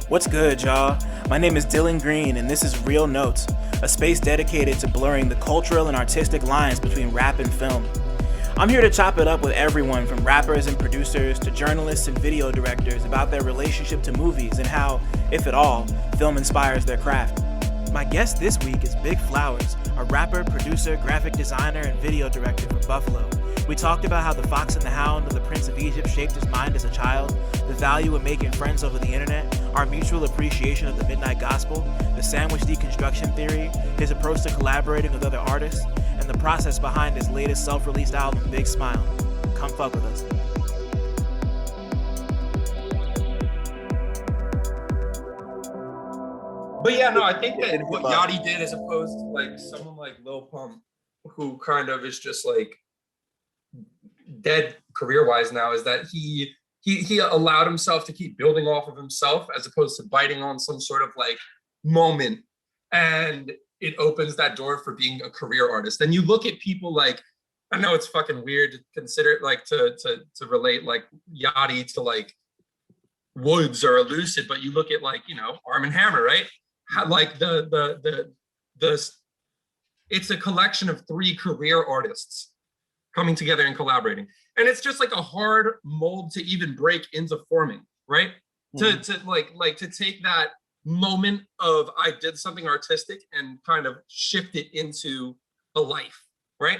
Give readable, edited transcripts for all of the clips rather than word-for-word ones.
What's good, y'all? My name is Dylan Green, and this is Real Notes, a space dedicated to blurring the cultural and artistic lines between rap and film. I'm here to chop it up with everyone from rappers and producers to journalists and video directors about their relationship to movies and how, if at all, film inspires their craft. My guest this week is Big Flowers, a rapper, producer, graphic designer, and video director from Buffalo. We talked about how the Fox and the Hound of the Prince of Egypt shaped his mind as a child, the value of making friends over the internet, our mutual appreciation of the Midnight Gospel, the sandwich deconstruction theory, his approach to collaborating with other artists, and the process behind his latest self-released album, Big Smile. Come fuck with us. But yeah, no, I think that what Yachty did as opposed to like someone like Lil Pump, who kind of is just like dead career-wise now, is that he allowed himself to keep building off of himself as opposed to biting on some sort of like moment, and it opens that door for being a career artist. And you look at people like, I know it's fucking weird to consider like to relate like Yachty to like Woods or Lucid, but you look at like, you know, Arm & Hammer, right? How, like the it's a collection of three career artists coming together and collaborating, and it's just like a hard mold to even break into forming, right? To take that moment of I did something artistic and kind of shift it into a life, right?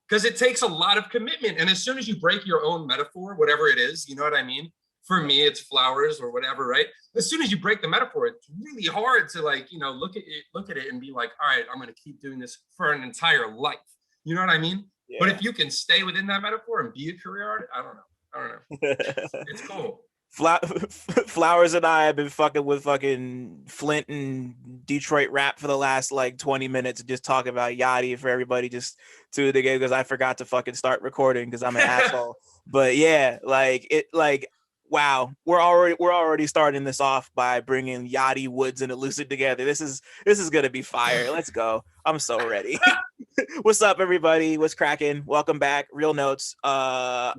Because it takes a lot of commitment, and as soon as you break your own metaphor, whatever it is, you know what I mean? For me, it's flowers or whatever, right? As soon as you break the metaphor, it's really hard to like, you know, look at it and be like, all right, I'm gonna keep doing this for an entire life. You know what I mean? Yeah. But if you can stay within that metaphor and be a career artist, I don't know. It's cool. Flowers and I have been fucking with fucking Flint and Detroit rap for the last like 20 minutes, just talking about Yachty for everybody just to the game because I forgot to fucking start recording because I'm an asshole. But yeah, wow, we're already starting this off by bringing Yachty, Woods, and Lucid together. This is gonna be fire. Let's go. I'm so ready. What's up, everybody? What's cracking? Welcome back. Real Notes. I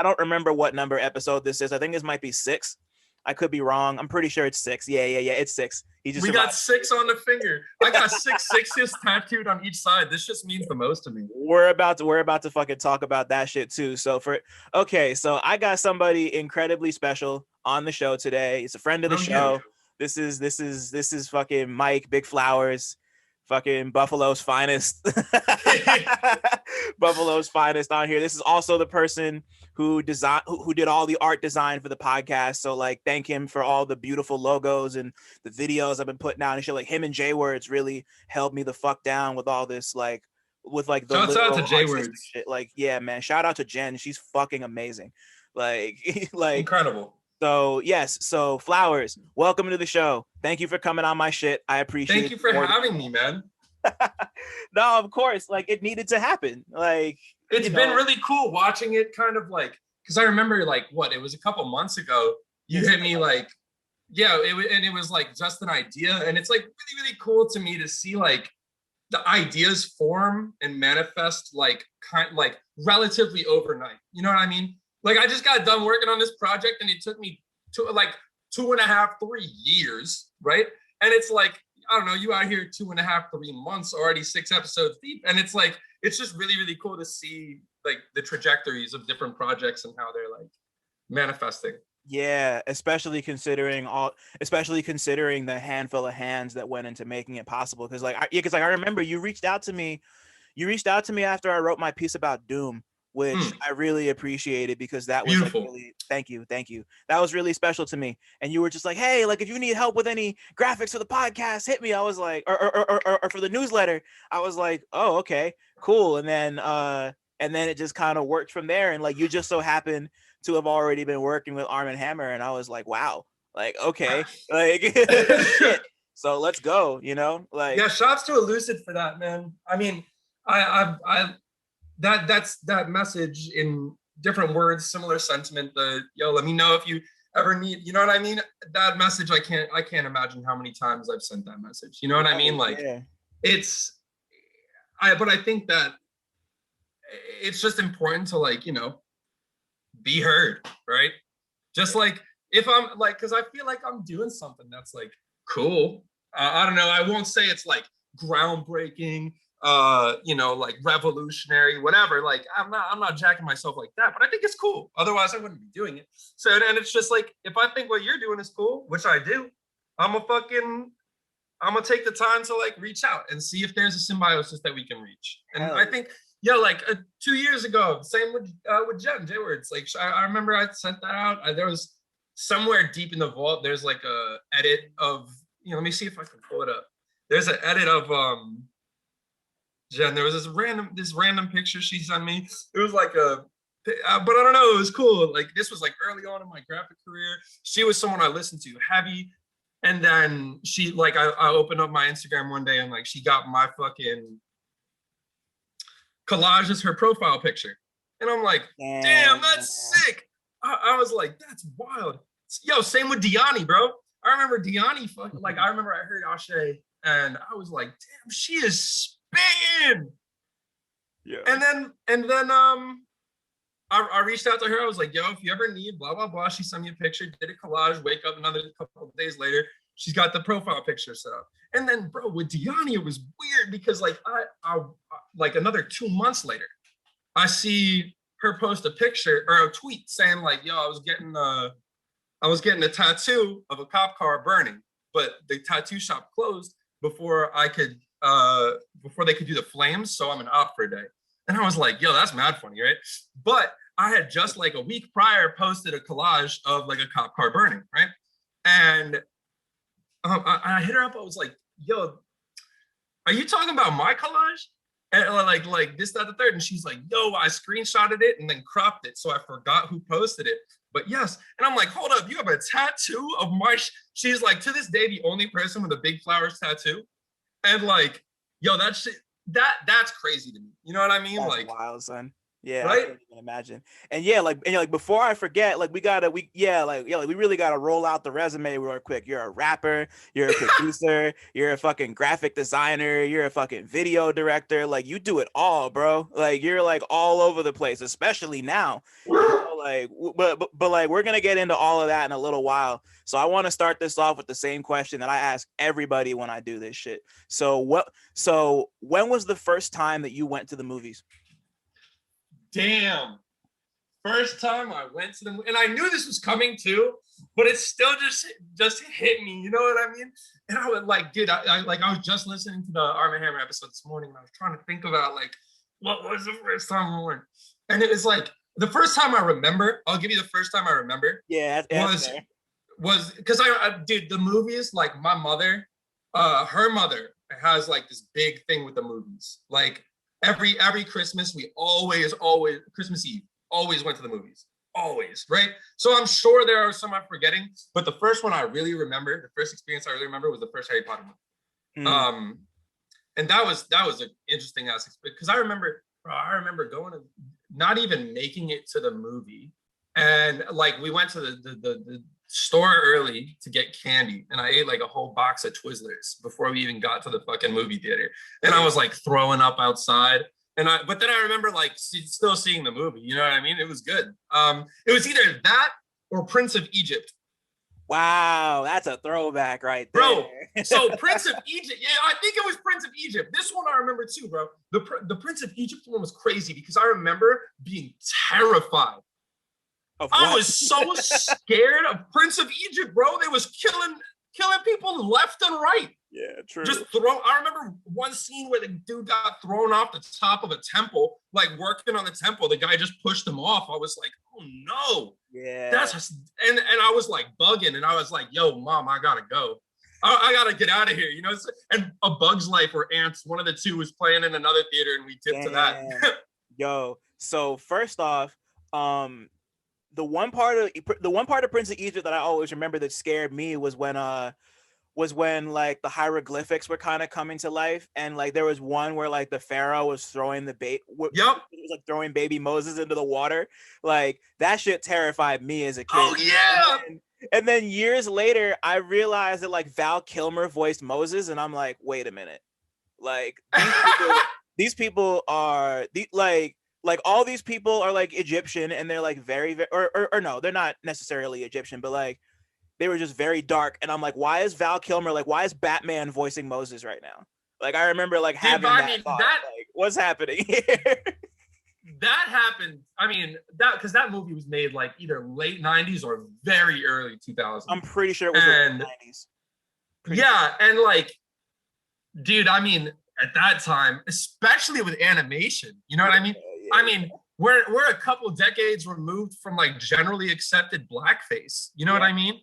don't remember what number episode this is. I think this might be 6. I could be wrong. I'm pretty sure it's 6. Yeah. It's 6. We got 6 on the finger. I got 6 sixes tattooed on each side. This just means the most to me. We're about to fucking talk about that shit too. So so I got somebody incredibly special on the show today. It's a friend of the show. This is fucking Mike, Big Flowers, fucking Buffalo's finest. Buffalo's finest on here. This is also the person who did all the art design for the podcast. So like, thank him for all the beautiful logos and the videos I've been putting out and shit. Like him and J Words really held me the fuck down with all this, like with like the shout out to J Words shit. Like, yeah, man, shout out to Jen. She's fucking amazing. Like incredible. So yes, so Flowers, welcome to the show. Thank you for coming on my shit. I appreciate it. Thank you for having me, man. No, of course, like it needed to happen. Like it's been really cool watching it kind of like, because I remember like it was a couple months ago, you hit me like, yeah, it was like just an idea, and it's like really, really cool to me to see like the ideas form and manifest like relatively overnight. You know what I mean? Like I just got done working on this project and it took me like 2.5, 3 years, right? And it's like, I don't know, you out here 2.5, 3 months, already 6 episodes deep. And it's like, it's just really, really cool to see like the trajectories of different projects and how they're like manifesting. Yeah, especially considering the handful of hands that went into making it possible. Because I remember you reached out to me after I wrote my piece about Doom, which I really appreciated because that was beautiful. Like really, thank you. That was really special to me. And you were just like, hey, like if you need help with any graphics for the podcast, hit me. I was like, or for the newsletter. I was like, oh, okay, cool. And then it just kind of worked from there. And like you just so happened to have already been working with Arm & Hammer, and I was like, wow, like okay, like shit. So let's go, you know, like yeah. Shouts to Lucid for that, man. I mean, that's that message in different words, similar sentiment. Let me know if you ever need, you know what I mean? That message, I can't imagine how many times I've sent that message. You know what I mean? Like yeah. But I think that it's just important to like, you know, be heard, right? Just like if I'm like, because I feel like I'm doing something that's like cool. I don't know. I won't say it's like groundbreaking, like revolutionary, whatever. Like I'm not jacking myself like that, but I think it's cool. Otherwise, I wouldn't be doing it. So, and it's just like, if I think what you're doing is cool, which I do, I'm gonna take the time to like reach out and see if there's a symbiosis that we can reach. And I think, yeah, like 2 years ago, same with Jen J-Words. Like I remember I sent that out. There was somewhere deep in the vault. There's like a edit of, let me see if I can pull it up. There's an edit of Jen. There was this random picture she sent me. It was like but I don't know. It was cool. Like this was like early on in my graphic career. She was someone I listened to heavy. And then she, like, I opened up my Instagram one day and like she got my fucking collage as her profile picture. And I'm like, damn, that's sick. I was like, that's wild. Yo, same with Diani, bro. I remember Diani fucking, like, I remember I heard Ashe and I was like, damn, she is spitting. Yeah. And then I reached out to her. I was like, yo, if you ever need blah, blah, blah. She sent me a picture, did a collage, wake up another couple of days later. She's got the profile picture set up. And then, bro, with Diani, it was weird because like I like another 2 months later, I see her post a picture or a tweet saying like, yo, I was getting a tattoo of a cop car burning, but the tattoo shop closed before they could do the flames. So I'm an op for a day. And I was like, yo, that's mad funny, right? But I had just like a week prior posted a collage of like a cop car burning, right? And I hit her up. I was like, yo, are you talking about my collage? And like this, that, the third. And she's like, yo, I screenshotted it and then cropped it. So I forgot who posted it. But yes. And I'm like, hold up, you have a tattoo of my, she's like, to this day, the only person with a big flowers tattoo. And like, yo, that shit, that's crazy to me. You know what I mean? That's like wild, son. Yeah, right? I can't even imagine. And yeah, before I forget, like we really gotta roll out the resume real quick. You're a rapper, you're a producer, you're a fucking graphic designer, you're a fucking video director. Like you do it all, bro. Like you're like all over the place, especially now. Like, but like we're gonna get into all of that in a little while. So I want to start this off with the same question that I ask everybody when I do this shit. So when was the first time that you went to the movies? Damn. First time I went to the, and I knew this was coming too, but it still just hit me. You know what I mean? And I was like, dude, I was just listening to the Arm & Hammer episode this morning, and I was trying to think about like, what was the first time I went? And it was like, the first time I remember, I'll give you the first time I remember. Yeah, was because dude, the movies, like my mother, her mother has like this big thing with the movies. Like every Christmas, we always Christmas Eve always went to the movies, always, right? So I'm sure there are some I'm forgetting, but the first one I really remember, the first experience I really remember was the first Harry Potter movie. And that was an interesting aspect because I remember going to, not even making it to the movie, and like we went to the store early to get candy, and I ate like a whole box of Twizzlers before we even got to the fucking movie theater, and I was like throwing up outside. But then I remember like still seeing the movie. You know what I mean? It was good. It was either that or Prince of Egypt. Wow, that's a throwback right there. Bro, so Prince of Egypt, yeah, I think it was Prince of Egypt. This one I remember too, bro. The Prince of Egypt one was crazy because I remember being terrified. I was so scared of Prince of Egypt, bro. They was killing people left and right. Yeah, true. I remember one scene where the dude got thrown off the top of a temple, like working on the temple. The guy just pushed him off. I was like, oh no. Yeah. And I was like bugging, and I was like, yo, mom, I gotta go. I gotta get out of here, you know? And A Bug's Life or Ants, one of the two was playing in another theater, and we tipped to that. Yo, so first off, the one part of Prince of Egypt that I always remember that scared me was when like the hieroglyphics were kind of coming to life, and like there was one where like the pharaoh was throwing it was like throwing baby Moses into the water. Like that shit terrified me as a kid. Oh yeah. And then years later, I realized that like Val Kilmer voiced Moses, and I'm like, wait a minute, like these people are like like all these people are like Egyptian and they're like very or no, they're not necessarily Egyptian, but like they were just very dark. And I'm like, why is Val Kilmer, like, why is Batman voicing Moses right now? Like, I remember like Dude, having but I that mean thought, that like, what's happening here? that happened. I mean, that because that movie was made like either late 90s or very early 2000s. I'm pretty sure it was and the 90s. Yeah, and like, dude, I mean, at that time, especially with animation, you know what I mean? I mean, we're a couple decades removed from like generally accepted blackface. You know what I mean?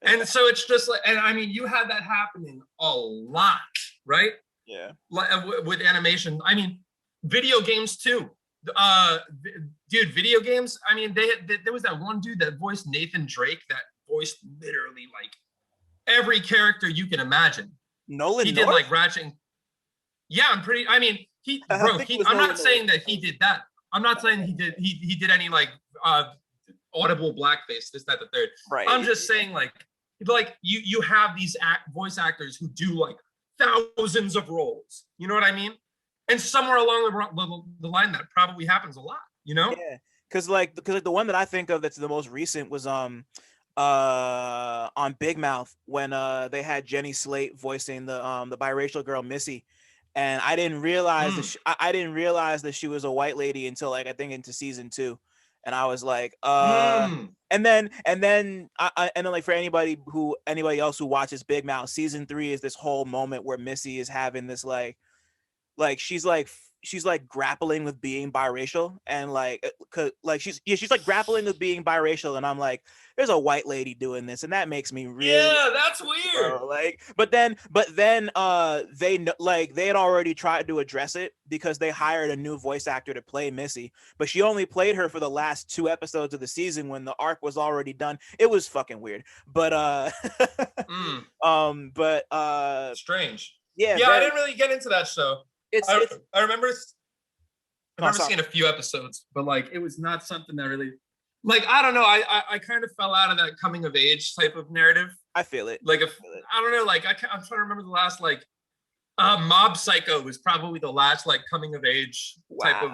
And so it's just like, and I mean, you had that happening a lot, right? Yeah. Like with animation. I mean, video games too. Dude, video games. I mean, there was that one dude that voiced Nathan Drake that voiced literally like every character you can imagine. Nolan he North? did like Ratchet. Yeah, I'm not saying that he did that. I'm not saying he did any like audible blackface, this, that, the third. Right. I'm just saying like you have these voice actors who do like thousands of roles. You know what I mean? And somewhere along the line that probably happens a lot, you know? Yeah. Because the one that I think of that's the most recent was on Big Mouth when they had Jenny Slate voicing the biracial girl Missy, and I didn't realize I didn't realize that she was a white lady until like I think into season 2, and I was like and then like for anybody else who watches Big Mouth, season 3 is this whole moment where Missy is having this like she's like grappling with being biracial, and like she's like grappling with being biracial, and I'm like, there's a white lady doing this, and that makes me really that's weird. Like, but then they had already tried to address it because they hired a new voice actor to play Missy, but she only played her for the last 2 episodes of the season when the arc was already done. It was fucking weird, but strange. Yeah, I didn't really get into that show. I remember seeing a few episodes, but like it was not something that really, like, I don't know. I kind of fell out of that coming of age type of narrative. I feel it. Like I don't know. Like I'm trying to remember the last like Mob Psycho was probably the last like coming of age type of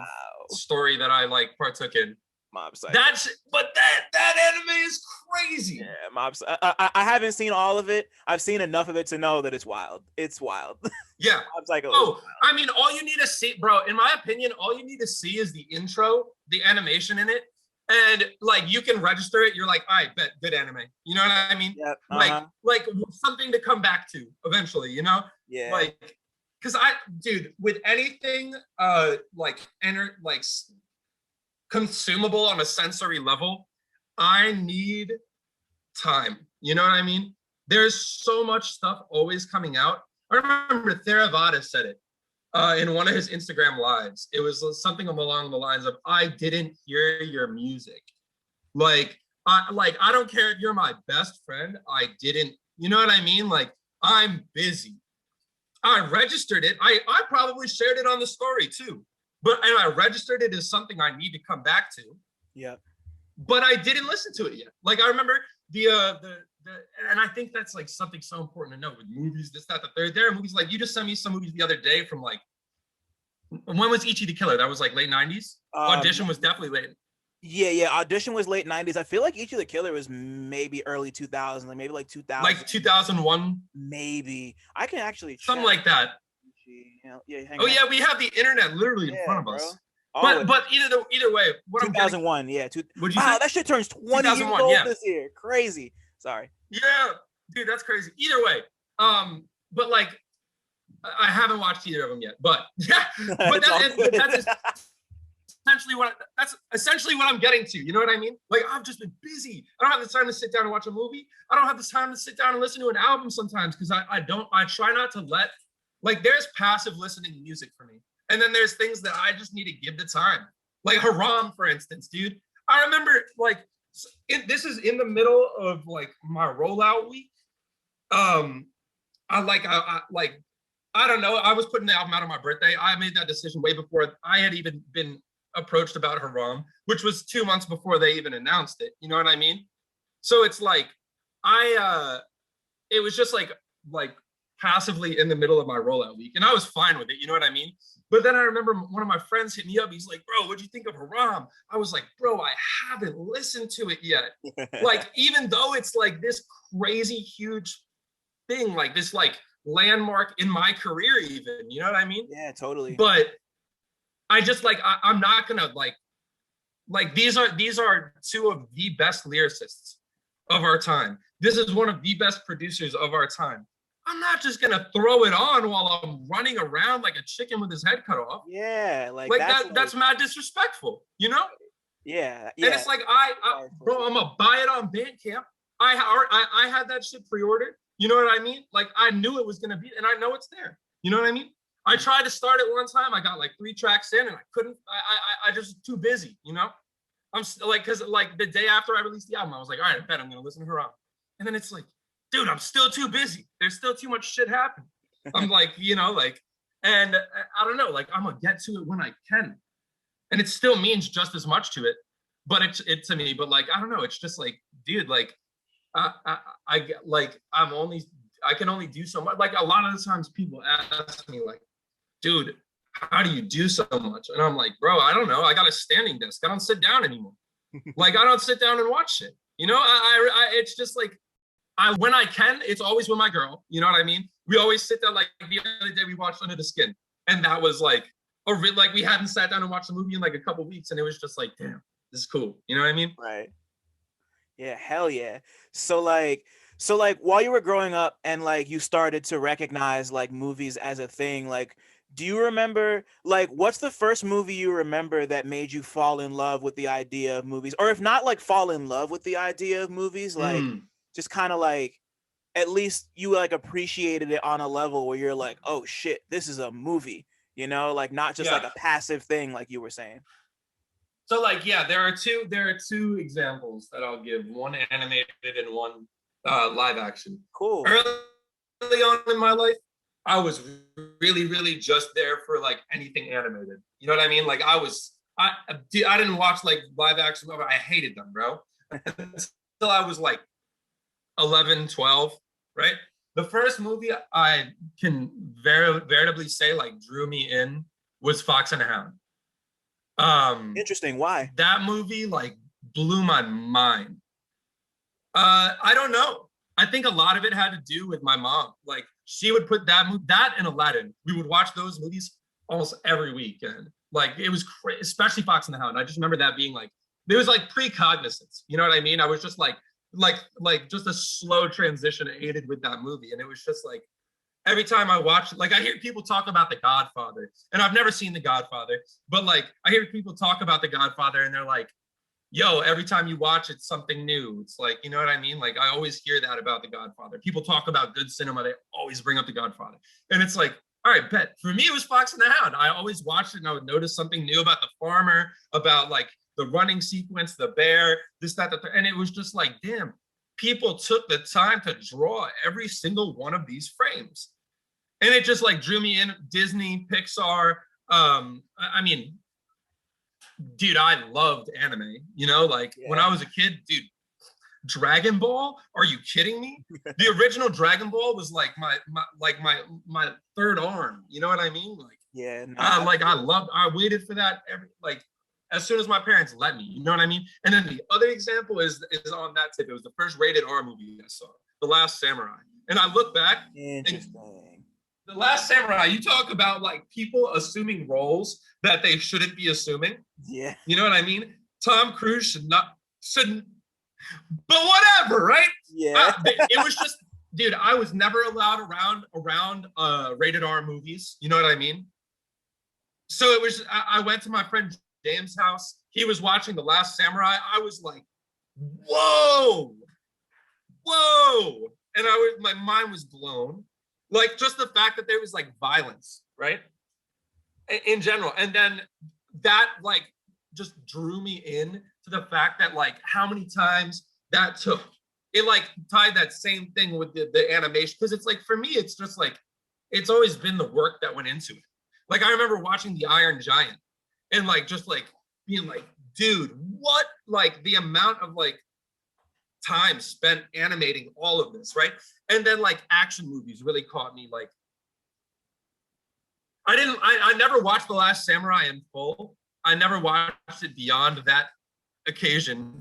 story that I like partook in. Mob Psycho. That anime is crazy. Yeah, Mob Psycho. I haven't seen all of it. I've seen enough of it to know that it's wild. It's wild. Yeah. Mob Psycho. Oh, I mean, all you need to see, bro, in my opinion, all you need to see is the intro, the animation in it, and like you can register it. You're like, all right, bet, good anime. You know what I mean? Yep. Like something to come back to eventually, you know? Yeah. Like, because dude, with anything consumable on a sensory level, I need time. You know what I mean? There's so much stuff always coming out. I remember Theravada said it in one of his Instagram lives. It was something along the lines of, I didn't hear your music. Like I don't care if you're my best friend. I didn't, you know what I mean? Like, I'm busy. I registered it. I probably shared it on the story too. And I registered it as something I need to come back to. Yeah. But I didn't listen to it yet. Like I remember and I think that's like something so important to know with movies, this, that, the third. There are movies like, you just sent me some movies the other day from like, when was Ichi the Killer? That was like late 90s? Audition was definitely late. Yeah. Audition was late 90s. I feel like Ichi the Killer was maybe early 2000s, like maybe like 2000. Like 2001? Maybe. I can actually something like that. Yeah, yeah, we have the internet literally in front of us. But either way, what 2001, Would you wow, say? that shit turns 20 years old this year. Crazy. Sorry. Yeah, dude, that's crazy. Either way, but like, I haven't watched either of them yet. But yeah, but that's essentially what I'm getting to. You know what I mean? Like, I've just been busy. I don't have the time to sit down and watch a movie. I don't have the time to sit down and listen to an album sometimes because I try not to let, like, there's passive listening to music for me. And then there's things that I just need to give the time. Like Haram, for instance, dude. I remember, like, this is in the middle of, like, my rollout week. I don't know. I was putting the album out on my birthday. I made that decision way before I had even been approached about Haram, which was 2 months before they even announced it. You know what I mean? So it's like, it was just like passively in the middle of my rollout week, and I was fine with it, you know what I mean? But then I remember one of my friends hit me up. He's like, bro, what'd you think of Haram? I was like, bro, I haven't listened to it yet. Like, even though it's like this crazy huge thing, like this like landmark in my career even, you know what I mean? Yeah, totally. But I just like, I'm not gonna like these are two of the best lyricists of our time. This is one of the best producers of our time. I'm not just gonna throw it on while I'm running around like a chicken with his head cut off. Yeah, like that's mad disrespectful, you know? Yeah, And it's like bro, I'm gonna buy it on Bandcamp. I had that shit pre-ordered. You know what I mean? Like I knew it was gonna be, and I know it's there. You know what I mean? I tried to start it one time. I got like 3 tracks in, and I couldn't. I just too busy. You know? I'm like, cause like the day after I released the album, I was like, all right, I bet I'm gonna listen to her out. And then it's like, dude, I'm still too busy. There's still too much shit happening. I'm like, you know, like, and I don't know, like I'm gonna get to it when I can, and it still means just as much to it. But it to me, but like I don't know, it's just like, dude, like I like I can only do so much. Like a lot of the times people ask me like, dude, how do you do so much? And I'm like, bro, I don't know. I got a standing desk. I don't sit down anymore. Like I don't sit down and watch shit. You know, it's just like when I can, it's always with my girl. You know what I mean? We always sit down. Like the other day we watched Under the Skin, and that was like like we hadn't sat down and watched the movie in like a couple weeks, and it was just like, damn, this is cool. You know what I mean? Right. Yeah, hell yeah. So like while you were growing up and like you started to recognize like movies as a thing, like do you remember like what's the first movie you remember that made you fall in love with the idea of movies? Or if not like fall in love with the idea of movies, like just kind of like at least you like appreciated it on a level where you're like, oh shit, this is a movie, you know, like not just like a passive thing like you were saying. So like, yeah, there are two examples that I'll give, one animated and one live action. Cool. Early on in my life, I was really, really just there for like anything animated. You know what I mean? Like I didn't watch like live action. I hated them, bro. Until I was like 11, 12, right? The first movie I can veritably say like drew me in was Fox and the Hound. Interesting. Why? That movie like blew my mind. I don't know. I think a lot of it had to do with my mom. Like she would put that and Aladdin. We would watch those movies almost every weekend. Like it was crazy, especially Fox and the Hound. I just remember that being like, there was like pre-cognizance. You know what I mean? I was just like just a slow transition aided with that movie. And it was just like, every time I watch, like I hear people talk about The Godfather, and I've never seen The Godfather, but like I hear people talk about The Godfather and they're like, yo, every time you watch it's something new. It's like, you know what I mean? Like I always hear that about The Godfather. People talk about good cinema, they always bring up The Godfather. And it's like, all right, bet. For me, it was Fox and the Hound. I always watched it and I would notice something new about the farmer, about like the running sequence, the bear, this, that, and it was just like, damn, people took the time to draw every single one of these frames. And it just like drew me in. Disney, Pixar. I mean, dude, I loved anime. You know, like when I was a kid, dude, Dragon Ball. Are you kidding me? The original Dragon Ball was like my third arm. You know what I mean? Like, yeah. No, I waited for that as soon as my parents let me. You know what I mean? And then the other example is on that tip. It was the first rated R movie I saw, The Last Samurai. And I look back. Interesting. The Last Samurai, you talk about like people assuming roles that they shouldn't be assuming. Yeah. You know what I mean? Tom Cruise shouldn't, but whatever, right? Yeah. It was just, dude, I was never allowed around rated R movies. You know what I mean? So it was, I went to my friend James' house. He was watching The Last Samurai. I was like, whoa. And my mind was blown. Like just the fact that there was like violence, right? In general. And then that like just drew me in to the fact that like how many times that took. It like tied that same thing with the animation. Because it's like, for me, it's just like, it's always been the work that went into it. Like I remember watching The Iron Giant and like just like being like, dude, what? Like the amount of like time spent animating all of this, right? And then like action movies really caught me. Like I never watched The Last Samurai in full. I never watched it beyond that occasion.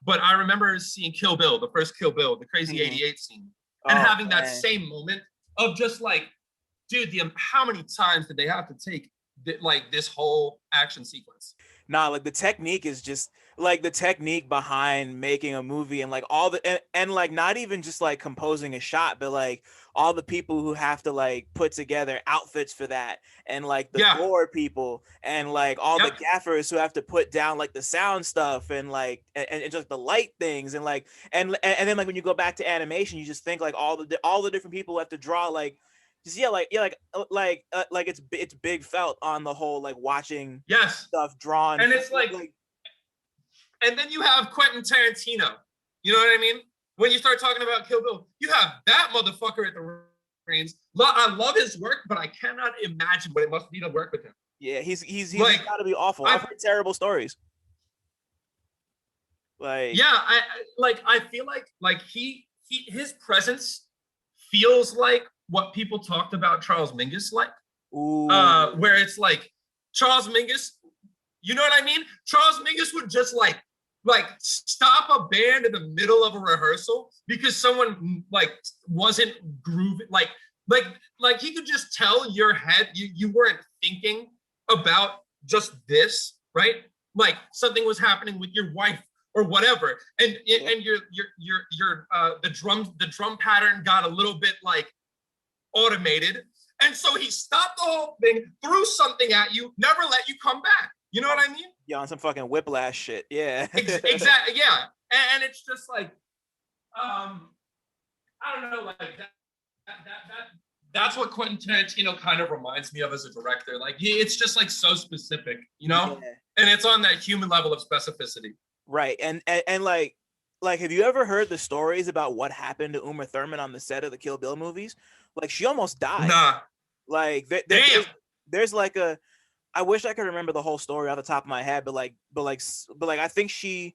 But I remember seeing Kill Bill, the first Kill Bill, the Crazy 88 scene, and having that same moment of just like, dude, how many times did they have to take like this whole action sequence? Nah, like the technique is just like the technique behind making a movie and like all the and like not even just like composing a shot, but like all the people who have to like put together outfits for that, and like the gore people, and like all the gaffers who have to put down like the sound stuff, and like and just the light things, and like and then like when you go back to animation, you just think like all the different people who have to draw like just like it's big felt on the whole like watching stuff drawn, and it's like and then you have Quentin Tarantino, you know what I mean? When you start talking about Kill Bill, you have that motherfucker at the reins. I love his work, but I cannot imagine what it must be to work with him. Yeah, he's like, got to be awful. I've heard terrible stories. Like I feel like his presence feels like what people talked about Charles Mingus like. Ooh. Where it's like Charles Mingus, you know what I mean? Charles Mingus would just like stop a band in the middle of a rehearsal because someone like wasn't grooving, like he could just tell your head you weren't thinking about just this, right? Like something was happening with your wife or whatever, and your the drum pattern got a little bit like automated, and so he stopped the whole thing, threw something at you, never let you come back. You know what I mean? Yeah, on some fucking whiplash shit. Yeah. Exactly. Yeah, and it's just like, I don't know, like that's what Quentin Tarantino kind of reminds me of as a director. Like, it's just like so specific, you know, and it's on that human level of specificity. Right, and like, have you ever heard the stories about what happened to Uma Thurman on the set of the Kill Bill movies? Like, she almost died. Nah. Like, there's like a. I wish I could remember the whole story off the top of my head, but I think she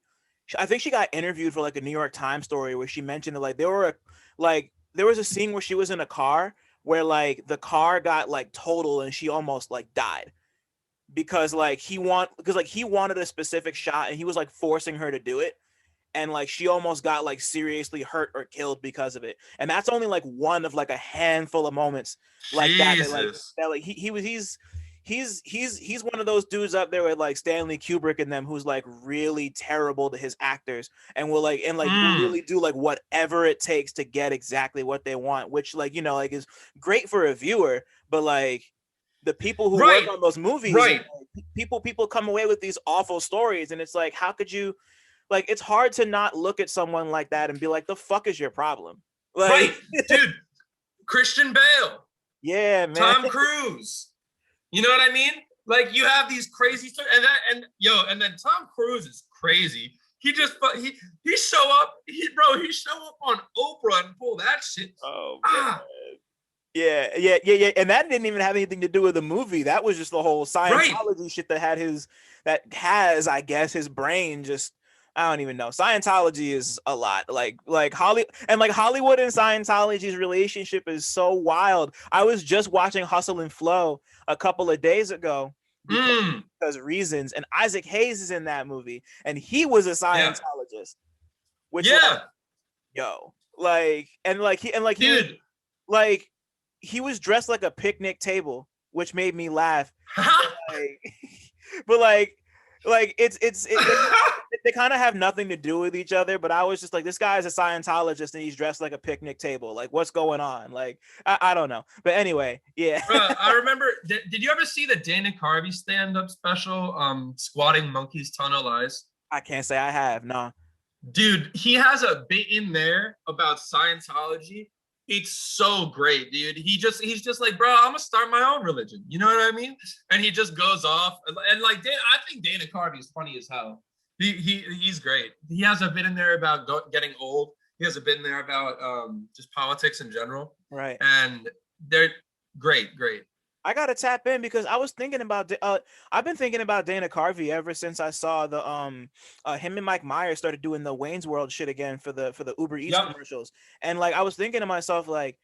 got interviewed for like a New York Times story where she mentioned that like there was a scene where she was in a car where like the car got like totaled and she almost like died because he wanted a specific shot and he was like forcing her to do it, and like she almost got like seriously hurt or killed because of it. And that's only like one of like a handful of moments like he's one of those dudes up there with like Stanley Kubrick and them who's like really terrible to his actors and will like really do like whatever it takes to get exactly what they want, which like, you know, like is great for a viewer, but like the people who work on those movies, like, people come away with these awful stories, and it's like, how could you, like, it's hard to not look at someone like that and be like, the fuck is your problem? Like, dude, Christian Bale, yeah, man, Tom Cruise. You know what I mean? Like, you have these crazy stories, and then Tom Cruise is crazy. He just he show up on Oprah and pull that shit. Oh, yeah, and that didn't even have anything to do with the movie. That was just the whole Scientology shit that has, I guess, his brain just. I don't even know. Scientology is a lot. Like Hollywood and Scientology's relationship is so wild. I was just watching Hustle and Flow a couple of days ago because reasons, and Isaac Hayes is in that movie, and he was a Scientologist. Which he was dressed like a picnic table, which made me laugh. They kind of have nothing to do with each other, but I was just like, this guy is a Scientologist and he's dressed like a picnic table. Like, what's going on? Like, I don't know. But anyway, yeah. I remember, did you ever see the Dana Carvey stand-up special, Squatting Monkeys Tunnel Lies? I can't say I have, no. Dude, he has a bit in there about Scientology. It's so great, dude. He's just like, bro, I'm gonna start my own religion. You know what I mean? And he just goes off. And like, I think Dana Carvey is funny as hell. He's great. He has a bit in there about getting old. He has a bit in there about just politics in general. Right. And they're great. I gotta tap in because I was thinking about I've been thinking about Dana Carvey ever since I saw the him and Mike Myers started doing the Wayne's World shit again for the Uber Eats Yep. commercials. And like I was thinking to myself, like,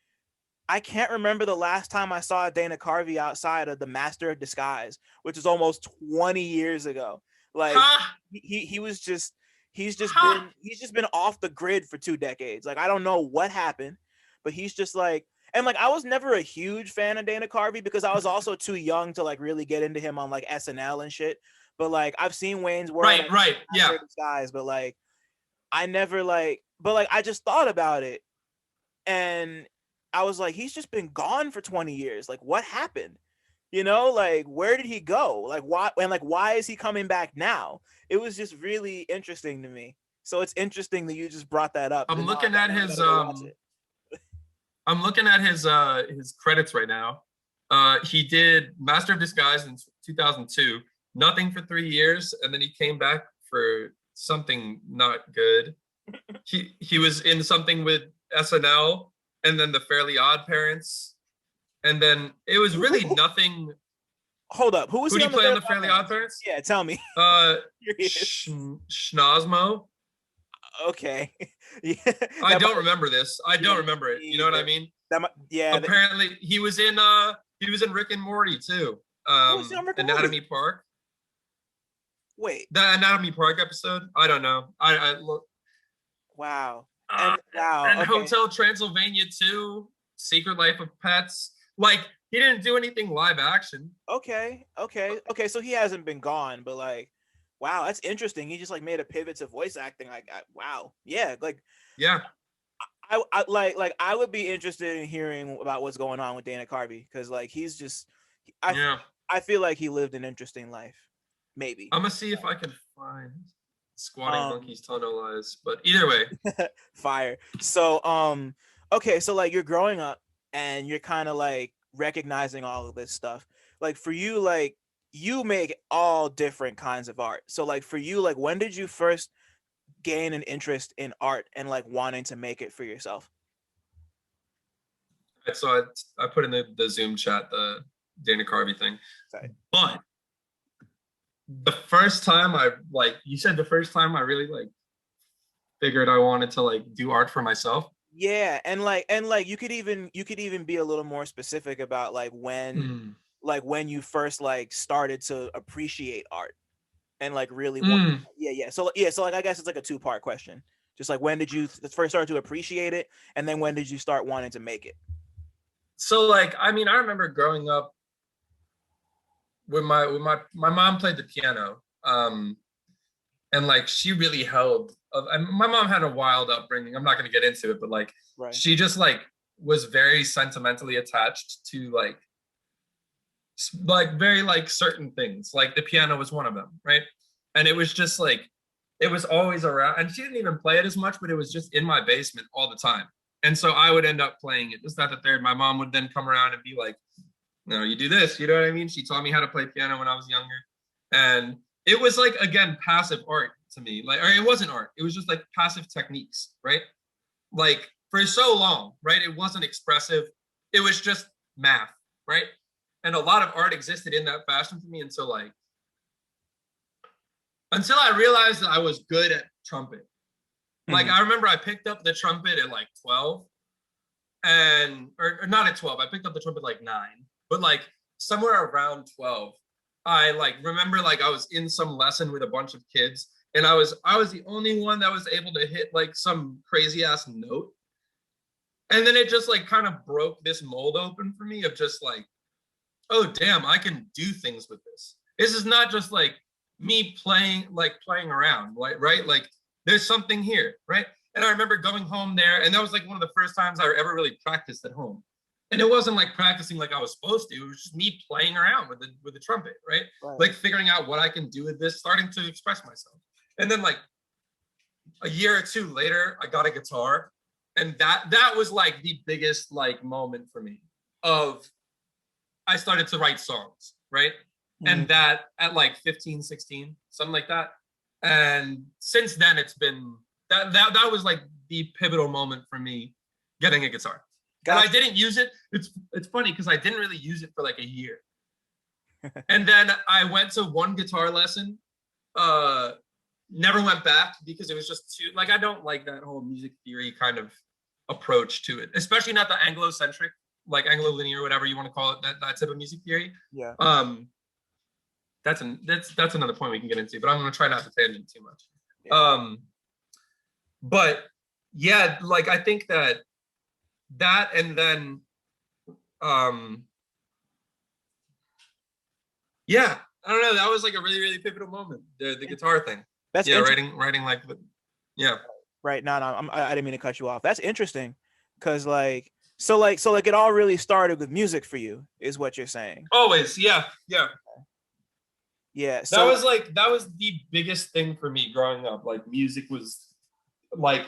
I can't remember the last time I saw Dana Carvey outside of the Master of Disguise, which is almost 20 years ago. Like Ha he was just ha. he's just been off the grid for 2 decades. Like I don't know what happened, but he's just like, and like I was never a huge fan of Dana Carvey because I was also too young to like really get into him on like SNL and shit. But like I've seen Wayne's World, Right, I've right. seen Master Yeah. of Disguise, but like I never like, but like I just thought about it and I was like, he's just been gone for 20 years. Like, what happened? You know, like where did he go? Like why and like why is he coming back now? It was just really interesting to me. So it's interesting that you just brought that up. I'm Now looking at now I his gotta go watch it. his credits right now. He did Master of Disguise in 2002, nothing for 3 years, and then he came back for something not good. He was in something with SNL, and then the Fairly Odd Parents, and then it was really nothing. Hold up. Who was Who he do you on the play on Fairly the Odd Fairly Odd Parents? Parents? Yeah, tell me. Uh, Curious. Schnozmo. Okay. Yeah. I That don't might, remember this. I yeah, don't remember it. You know what I either. mean? That might, yeah. Apparently, he was in Rick and Morty too. Who was he on Rick and Anatomy Morty? Park. Wait. The Anatomy Park episode. I don't know. I look. Wow. Uh, And wow. and Okay. Hotel Transylvania 2, Secret Life of Pets. Like he didn't do anything live action. Okay. So he hasn't been gone, but like, wow, that's interesting. He just like made a pivot to voice acting. Like, wow, yeah. Like, Yeah, I like I would be interested in hearing about what's going on with Dana Carvey because like he's just, I yeah. I feel like he lived an interesting life, maybe. I'm gonna see if I can find Squatting Um, Monkeys Tunnel Eyes. But either way, fire. So okay, so like you're growing up and you're kind of like recognizing all of this stuff. Like for you, like you make all different kinds of art. So like for you, like when did you first gain an interest in art and like wanting to make it for yourself? so I put in the Zoom chat the Dana Carvey thing. Sorry. But the first time I like you said the first time I really like figured I wanted to like do art for myself. Yeah, and like you could even be a little more specific about Mm. like when you first like started to appreciate art and like really want, Mm. so like I guess it's like a two-part question. Just like when did you first start to appreciate it and then when did you start wanting to make it? So like I mean I remember growing up with my mom played the piano. And like she really held my mom had a wild upbringing. I'm not going to get into it, but like Right. she just like was very sentimentally attached to like very like certain things. Like the piano was one of them, right? And it was just like it was always around, and she didn't even play it as much, but it was just in my basement all the time. And so I would end up playing it. Just not the third. My mom would then come around and be like, "No, you do this." You know what I mean? She taught me how to play piano when I was younger, and it was like again passive art to me. Like, or it wasn't art. It was just like passive techniques, right? Like for so long, right? It wasn't expressive. It was just math, right? And a lot of art existed in that fashion for me until I realized that I was good at trumpet. Like I remember I picked up the trumpet at like 12 and or not at 12. I picked up the trumpet like 9, but like somewhere around 12, I like remember like I was in some lesson with a bunch of kids and I was the only one that was able to hit like some crazy ass note. And then it just like kind of broke this mold open for me of just like, oh damn, I can do things with this. This is not just like me playing around, like right? Like there's something here, right? And I remember going home there, and that was like one of the first times I ever really practiced at home. And it wasn't like practicing like I was supposed to. It was just me playing around with the trumpet, right? Right. Like figuring out what I can do with this, starting to express myself. And then like a year or two later, I got a guitar, and that was like the biggest like moment for me of I started to write songs, right? And that at like 15, 16, something like that. And since then it's been that was like the pivotal moment for me getting a guitar. And I didn't use it. It's funny because I didn't really use it for like a year. And then I went to one guitar lesson, never went back because it was just too, like, I don't like that whole music theory kind of approach to it, especially not the Anglo-centric, like Anglo-linear, whatever you want to call it, that type of music theory. Yeah. That's another point we can get into, but I'm going to try not to tangent too much. Yeah. But yeah, like, I think that and then, yeah, I don't know. That was like a really, really pivotal moment. The guitar thing. That's writing like, yeah. Right. No, I didn't mean to cut you off. That's interesting, because like, so it all really started with music for you, is what you're saying. Always, yeah. Yeah. So that was the biggest thing for me growing up. Like, music was like,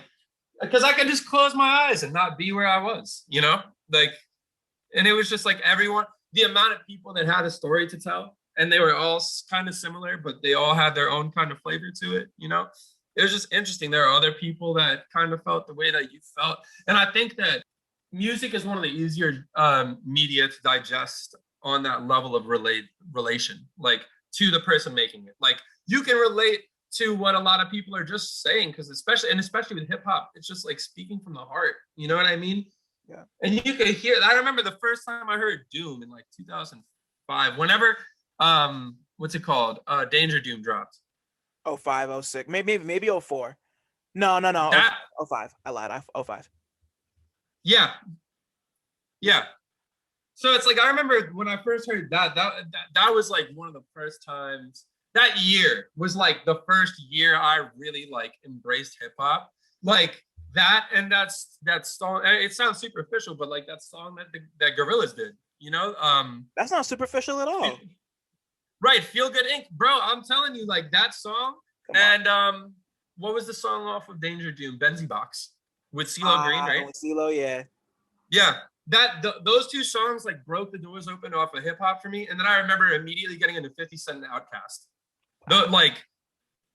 because I could just close my eyes and not be where I was, you know? Like, and it was just like everyone, the amount of people that had a story to tell, and they were all kind of similar, but they all had their own kind of flavor to it, you know? It was just interesting. There are other people that kind of felt the way that you felt. And I think that music is one of the easier media to digest on that level of relation, like, to the person making it. Like, you can relate to what a lot of people are just saying, because especially with hip hop, it's just like speaking from the heart. You know what I mean? Yeah. And you could hear. I remember the first time I heard Doom in like 2005. Whenever, what's it called? Danger Doom dropped. 05, 06, maybe 04. No. That, 05. I lied. 05. Yeah. So it's like, I remember when I first heard that was like one of the first times. That year was like the first year I really like embraced hip hop. Like that, and that song. It sounds superficial, but like that song that Gorillaz did, you know. That's not superficial at all. Right, Feel Good Inc., bro. I'm telling you, like, that song. And what was the song off of Danger Doom? Benzie Box with CeeLo Green, right? With CeeLo, yeah. Yeah, those two songs like broke the doors open off of hip hop for me. And then I remember immediately getting into 50 Cent and Outkast. Like,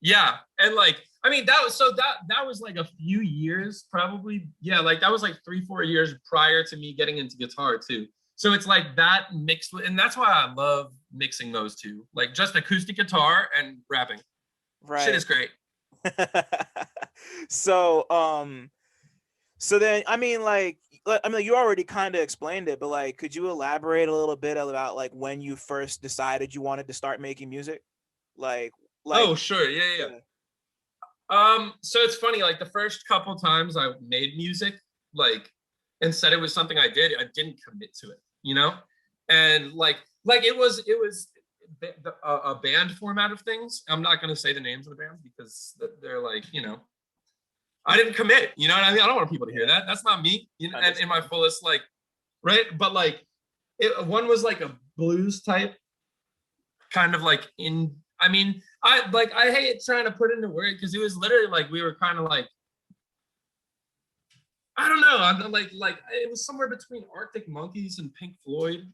yeah, and like, I mean, that was like a few years, probably. Yeah, like that was like 3-4 years prior to me getting into guitar too. So it's like that mixed with, and that's why I love mixing those two, like just acoustic guitar and rapping. Right. Shit is great. So then, I mean, you already kind of explained it, but like, could you elaborate a little bit about like when you first decided you wanted to start making music? Like oh, sure. Yeah. So it's funny, like the first couple times I made music, like, and said it was something I did, I didn't commit to it, you know? And like it was a band format of things. I'm not going to say the names of the bands because they're like, you know, I didn't commit, you know what I mean? I don't want people to hear that. That's not me, you know, and in my fullest, like, right? But like, one was like a blues type, kind of like I hate trying to put into word because it was literally like we were kind of like, I don't know, I'm like it was somewhere between Arctic Monkeys and Pink Floyd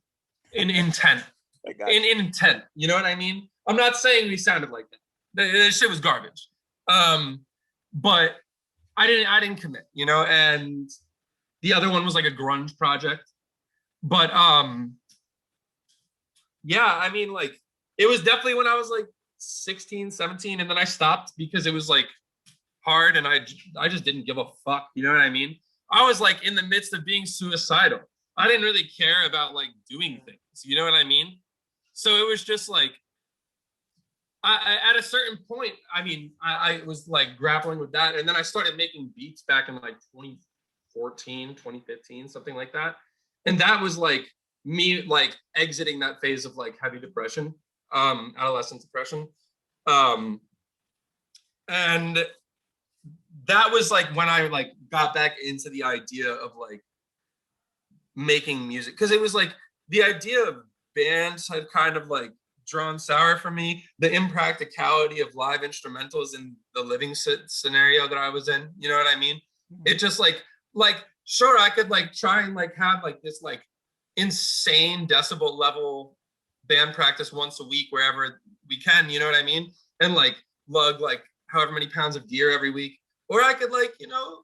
in intent. In intent, you know what I mean? I'm not saying we sounded like that. That shit was garbage. But I didn't commit, you know, and the other one was like a grunge project. But yeah, I mean, like, it was definitely when I was like 16, 17, and then I stopped because it was like hard and I just didn't give a fuck, you know what I mean? I was like in the midst of being suicidal. I didn't really care about like doing things, you know what I mean? So it was just like, I at a certain point, I mean, I was like grappling with that. And then I started making beats back in like 2014, 2015, something like that. And that was like me like exiting that phase of like heavy depression, adolescent depression. And that was like when I like got back into the idea of like making music. Cause it was like the idea of bands had kind of like drawn sour for me. The impracticality of live instrumentals in the living scenario that I was in, you know what I mean? It just like sure, I could like try and like have like this like insane decibel level band practice once a week wherever we can, you know what I mean? And like lug like however many pounds of gear every week. Or I could like, you know,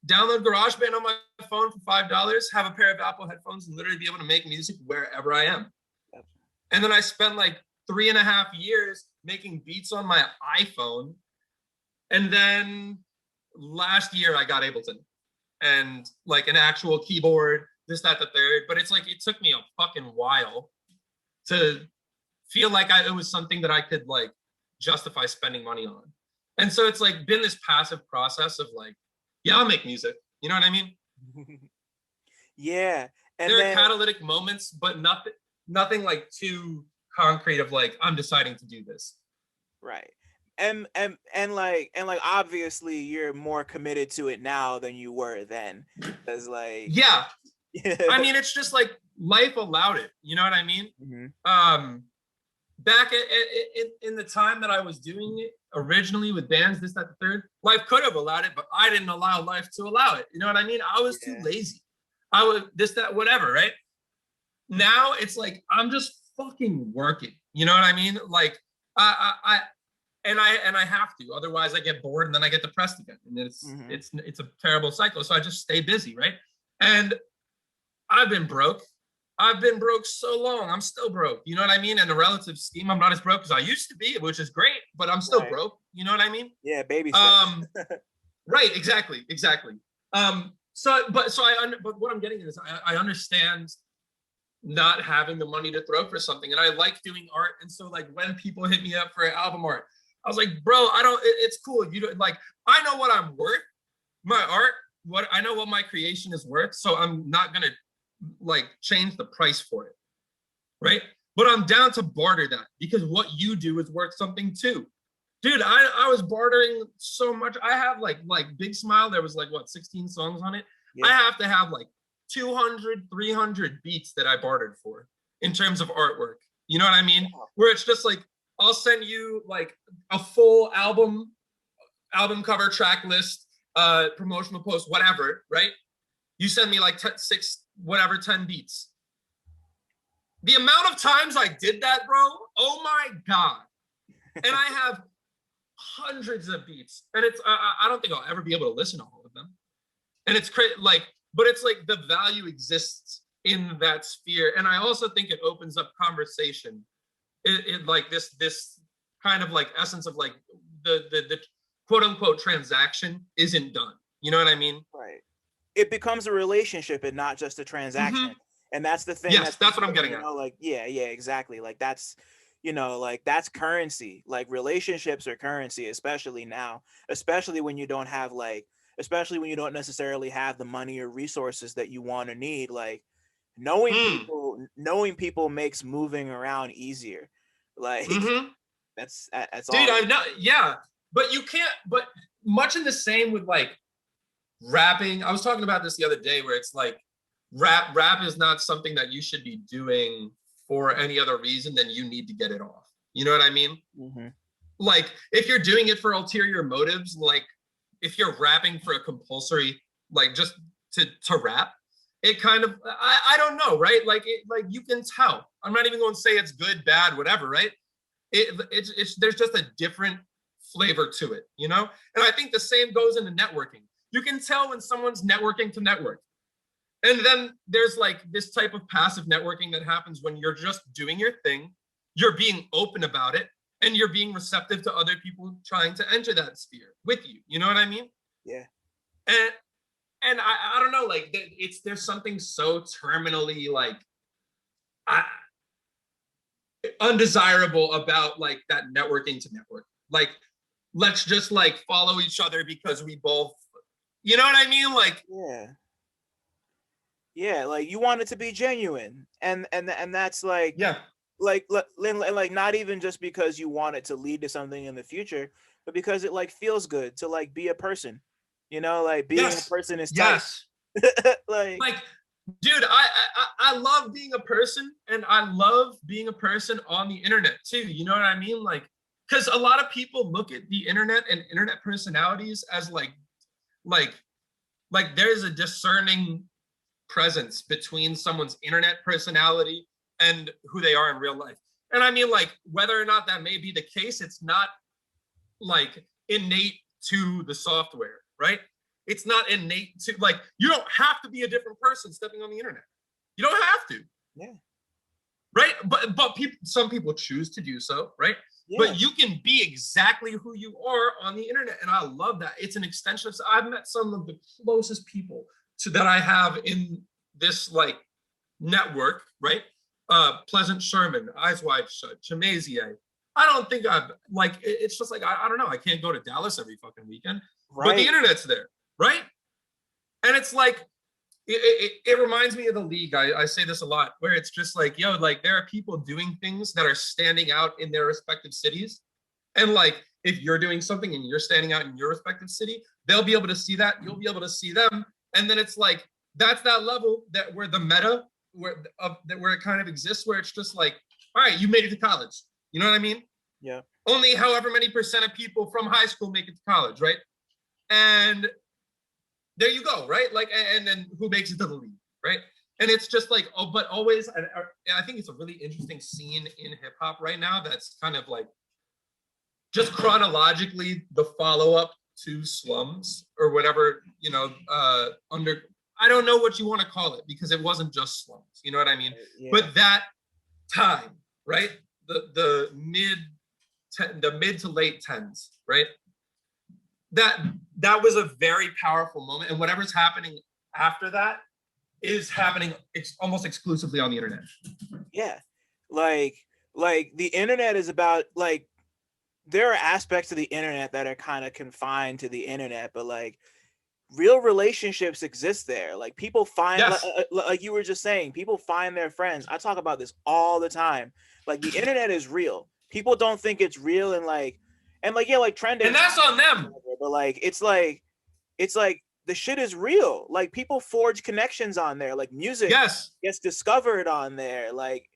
download GarageBand on my phone for $5, have a pair of Apple headphones, and literally be able to make music wherever I am. And then I spent like 3.5 years making beats on my iPhone. And then last year I got Ableton and like an actual keyboard, this, that, the third. But it's like, it took me a fucking while to feel like it was something that I could like justify spending money on. And so it's like been this passive process of like, yeah, I'll make music. You know what I mean? Yeah. And there are catalytic moments, but nothing like too concrete of like, I'm deciding to do this. Right. And like obviously you're more committed to it now than you were then. Because like, yeah. I mean, it's just like life allowed it. You know what I mean? Mm-hmm. Back in the time that I was doing it originally with bands, this, that, the third, life could have allowed it, but I didn't allow life to allow it. You know what I mean? I was too lazy. I would this, that, whatever, right? Now it's like I'm just fucking working. You know what I mean? Like I have to, otherwise I get bored and then I get depressed again. And it's a terrible cycle. So I just stay busy, right? And I've been broke so long. I'm still broke. You know what I mean? In a relative scheme, I'm not as broke as I used to be, which is great, but I'm still broke. You know what I mean? Yeah, baby steps. Right, exactly. But what I'm getting at is I understand not having the money to throw for something, and I like doing art. And so like when people hit me up for album art, I was like, bro, it's cool. You don't like, I know what I'm worth. My art, I know what my creation is worth. So I'm not gonna like change the price for it, right? But I'm down to barter that because what you do is worth something too. Dude, I was bartering so much. I have like Big Smile, there was like 16 songs on it. Yeah. I have to have like 200, 300 beats that I bartered for in terms of artwork. You know what I mean? Where it's just like, I'll send you like a full album cover, track list, promotional post, whatever, right? You send me like 10 beats. The amount of times I did that, bro, oh my God. And I have hundreds of beats. And it's, I don't think I'll ever be able to listen to all of them. And it's crazy, like, but it's like the value exists in that sphere. And I also think it opens up conversation. It like this kind of like essence of like the quote unquote transaction isn't done. You know what I mean? Right. It becomes a relationship and not just a transaction. And that's the thing. Yes, that's what I'm getting at. Like, yeah, exactly. Like that's, like that's currency. Like relationships are currency, especially now, especially when you don't have especially when you don't necessarily have the money or resources that you want or need. Like knowing people makes moving around easier. Like that's dude, I know. Yeah, but you can't, but much in the same with like rapping. I was talking about this the other day where it's like rap is not something that you should be doing for any other reason than you need to get it off. You know what I mean? Like if you're doing it for ulterior motives, like if you're rapping for a compulsory, like just to rap, it kind of, I don't know, right? Like you can tell. I'm not even going to say it's good, bad, whatever, right? It's there's just a different flavor to it, you know? And I think the same goes into networking. You can tell when someone's networking to network. And then there's like this type of passive networking that happens when you're just doing your thing, you're being open about it, and you're being receptive to other people trying to enter that sphere with you. You know what I mean? Yeah. And I don't know, like there's something so terminally like undesirable about like that networking to network. Like, let's just like follow each other because we both, you know what I mean? Like, yeah, like you want it to be genuine, and that's like, yeah, like not even just because you want it to lead to something in the future, but because it like feels good to like be a person, like being a person is tight. like dude, I love being a person, and I love being a person on the internet too. You know what I mean? Like, because a lot of people look at the internet and internet personalities as like there's a discerning presence between someone's internet personality and who they are in real life. And I mean, like, whether or not that may be the case, it's not like innate to the software, right? It's not innate to, like, you don't have to be a different person stepping on the internet. You don't have to. Yeah. Right? But some people choose to do so, right? Yeah. But you can be exactly who you are on the internet. And I love that. It's an extension of, I've met some of the closest people that I have in this like network, right? Pleasant Sherman, Eyes Wide Shut, CineMasai. I don't think I've like, it's just like, I don't know. I can't go to Dallas every fucking weekend, right? But the internet's there, right? And it's like, it reminds me of the league. I say this a lot, where it's just like, yo, like there are people doing things that are standing out in their respective cities. And like, if you're doing something and you're standing out in your respective city, they'll be able to see that. You'll be able to see them. And then it's like, that's that level that where the meta, where it kind of exists, where it's just like, all right, you made it to college. You know what I mean? Yeah. Only however many % of people from high school make it to college, right? And there you go, right? Like, and then who makes it to the league, right? And it's just like, oh, but always, and I think it's a really interesting scene in hip hop right now that's kind of like just chronologically the follow-up to Slums or whatever, you know, I don't know what you want to call it because it wasn't just Slums, you know what I mean? Yeah. But that time, right? The mid to late 10s, right? That was a very powerful moment, and whatever's happening after that is happening almost exclusively on the internet. Yeah, like the internet is about, like, there are aspects of the internet that are kind of confined to the internet, but like real relationships exist there. Like people find, yes. like you were just saying, people find their friends. I talk about this all the time. Like the internet is real. People don't think it's real, and yeah, like trending. And that's on them. But like it's like the shit is real. Like people forge connections on there. Like music gets discovered on there. Like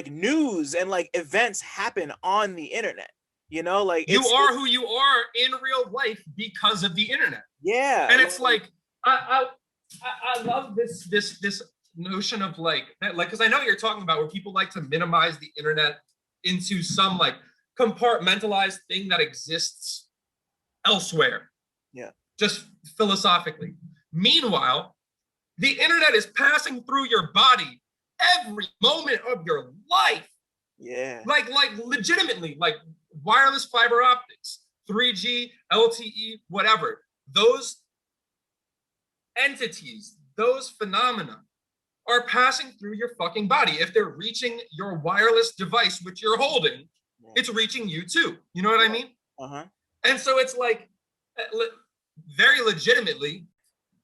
news and like events happen on the internet. You know, like you are who you are in real life because of the internet. Yeah. And it's like I love this notion of like because I know what you're talking about, where people like to minimize the internet into some like compartmentalized thing that exists elsewhere. Yeah. Just philosophically. Meanwhile, the internet is passing through your body every moment of your life. Yeah. Like legitimately, like wireless fiber optics, 3G, LTE, whatever. Those entities, those phenomena are passing through your fucking body. If they're reaching your wireless device, which you're holding, it's reaching you too. You know what I mean? Uh-huh. And so it's like, very legitimately,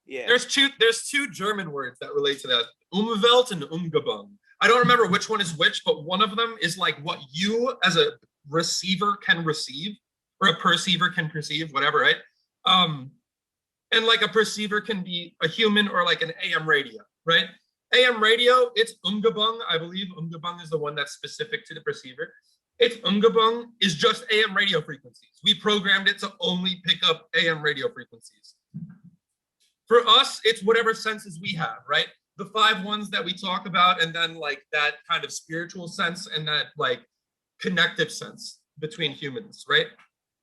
there's two German words that relate to that. Umwelt and Umgebung. I don't remember which one is which, but one of them is like what you as a receiver can receive, or a perceiver can perceive, whatever, right? And like a perceiver can be a human or like an AM radio, right? AM radio, it's Umgebung. I believe Umgebung is the one that's specific to the perceiver. It's Umgebung is just AM radio frequencies. We programmed it to only pick up AM radio frequencies. For us, it's whatever senses we have, right? The 5 ones that we talk about, and then like that kind of spiritual sense and that like connective sense between humans, right?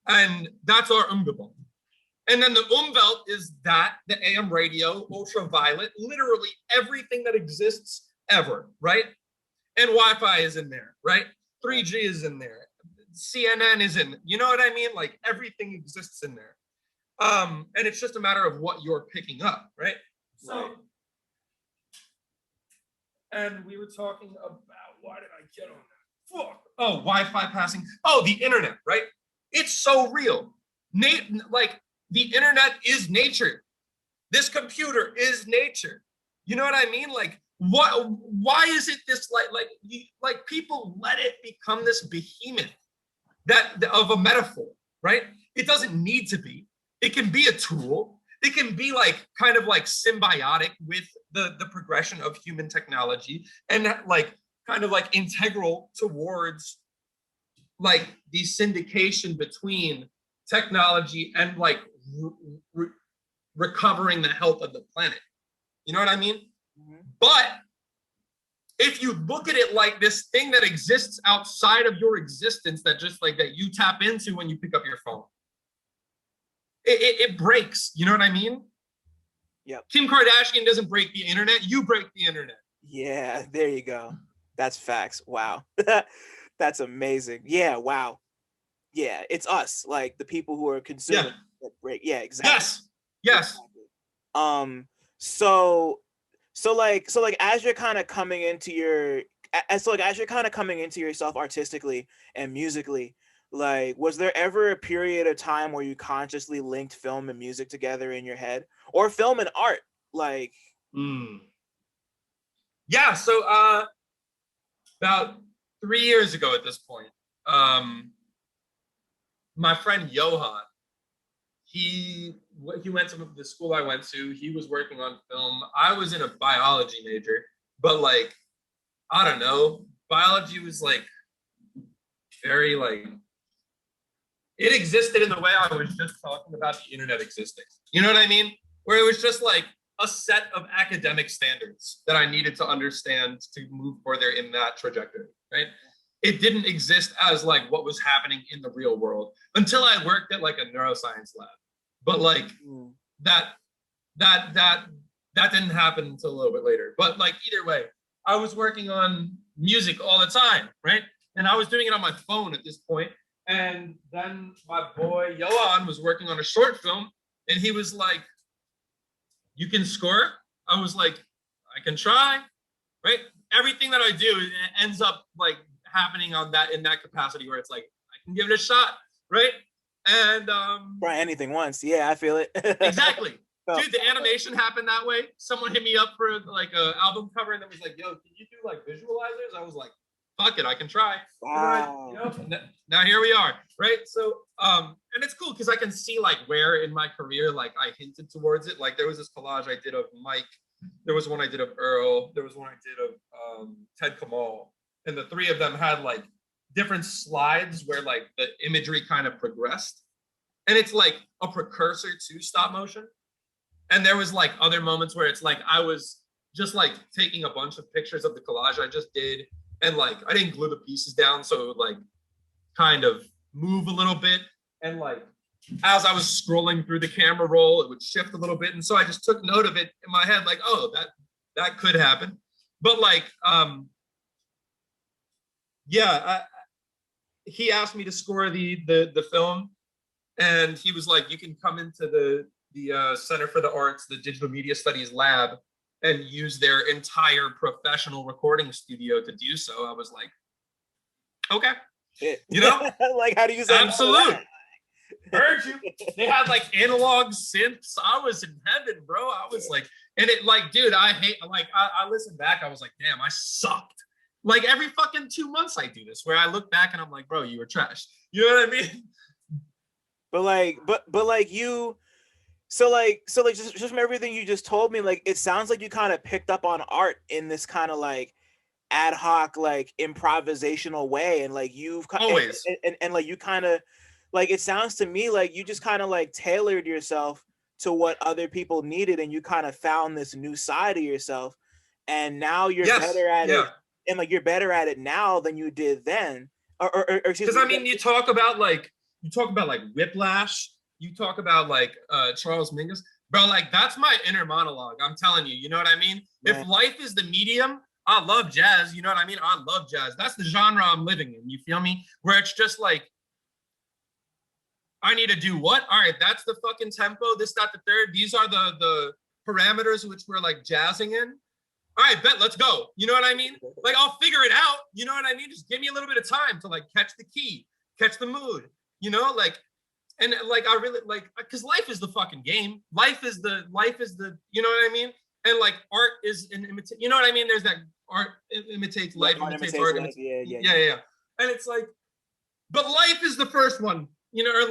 And that's our Umgebung. And then the Umwelt is the AM radio, ultraviolet, literally everything that exists ever, right? And Wi-Fi is in there, right? 3G is in there. CNN is in, you know what I mean? Like everything exists in there. And it's just a matter of what you're picking up, right? So, and we were talking about, why did I get on that? Fuck. Oh, Wi-Fi passing. Oh, the internet, right? It's so real. Like the internet is nature. This computer is nature. You know what I mean? Like, why is it this like people let it become this behemoth of a metaphor, right? It doesn't need to be. It can be a tool. It can be like kind of like symbiotic with the progression of human technology, and like kind of like integral towards like the syndication between technology and like recovering the health of the planet. You know what I mean? Mm-hmm. But if you look at it like this thing that exists outside of your existence, that just like that you tap into when you pick up your phone, it breaks. You know what I mean? Yep. Kim Kardashian doesn't break the internet. You break the internet. Yeah, there you go. That's facts. Wow. That's amazing. Yeah, wow. Yeah, it's us, like the people who are consuming that break. Yeah, exactly. Yes. Exactly. So as you're kind of coming into yourself artistically and musically, like was there ever a period of time where you consciously linked film and music together in your head, or film and art? Like yeah, so about 3 years ago at this point, my friend Johan, he went to the school I went to. He was working on film. I was in a biology major, but like, I don't know, biology was like very like, it existed in the way I was just talking about the internet existing. You know what I mean? Where it was just like a set of academic standards that I needed to understand to move further in that trajectory, right? It didn't exist as like what was happening in the real world until I worked at like a neuroscience lab. But like that didn't happen until a little bit later. But like either way, I was working on music all the time, right? And I was doing it on my phone at this point. And then my boy Johan was working on a short film, and he was like, "You can score?" I was like, "I can try," right? Everything that I do ends up like happening in that capacity where it's like I can give it a shot, right? And try anything once. Yeah, I feel it. Exactly. Dude, the animation happened that way. Someone hit me up for like an album cover and then was like, "Yo, can you do like visualizers?" I was like, "Fuck it, I can try." Wow. Now here we are, right? So and it's cool because I can see like where in my career like I hinted towards it. Like there was this collage I did of Mike, there was one I did of Earl, there was one I did of Ted Kamal, and the three of them had like different slides where like the imagery kind of progressed, and it's like a precursor to stop motion. And there was like other moments where it's like I was just like taking a bunch of pictures of the collage I just did, and like I didn't glue the pieces down, so it would like kind of move a little bit, and like as I was scrolling through the camera roll, it would shift a little bit, and so I just took note of it in my head, like, oh, that could happen. But like he asked me to score the film, and he was like, "You can come into the Center for the Arts, the Digital Media Studies lab, and use their entire professional recording studio to do so." I was like, "Okay." You know, like how do you say absolute? Heard you. They had like analog synths. I was in heaven, bro. I was like, and it like, dude, I listened back. I was like, damn, I sucked. Like every fucking 2 months I do this where I look back and I'm like, bro, you were trash. You know what I mean? But like you, so just from everything you just told me, like it sounds like you kind of picked up on art in this kind of like ad hoc, like improvisational way, and like you've always and like you kind of like, it sounds to me like you just kind of like tailored yourself to what other people needed, and you kind of found this new side of yourself, and now you're better at it, and like you're better at it now than you did then. Or because I mean, you talk about like Whiplash, you talk about like Charles Mingus, bro, like that's my inner monologue. I'm telling you, you know what I mean? Yeah. If life is the medium, I love jazz, you know what I mean? I love jazz. That's the genre I'm living in, you feel me? Where it's just like, I need to do what? All right, that's the fucking tempo, this, that, the third. These are the parameters which we're like jazzing in. All right, bet, let's go. You know what I mean? Like, I'll figure it out. You know what I mean? Just give me a little bit of time to like catch the key, catch the mood, you know? Like, and like, I really like, because life is the fucking game. Life is the, you know what I mean? And like, art is an imitate, you know what I mean? There's that art imitates life, imitates art. Yeah. And it's like, but life is the first one. You know, or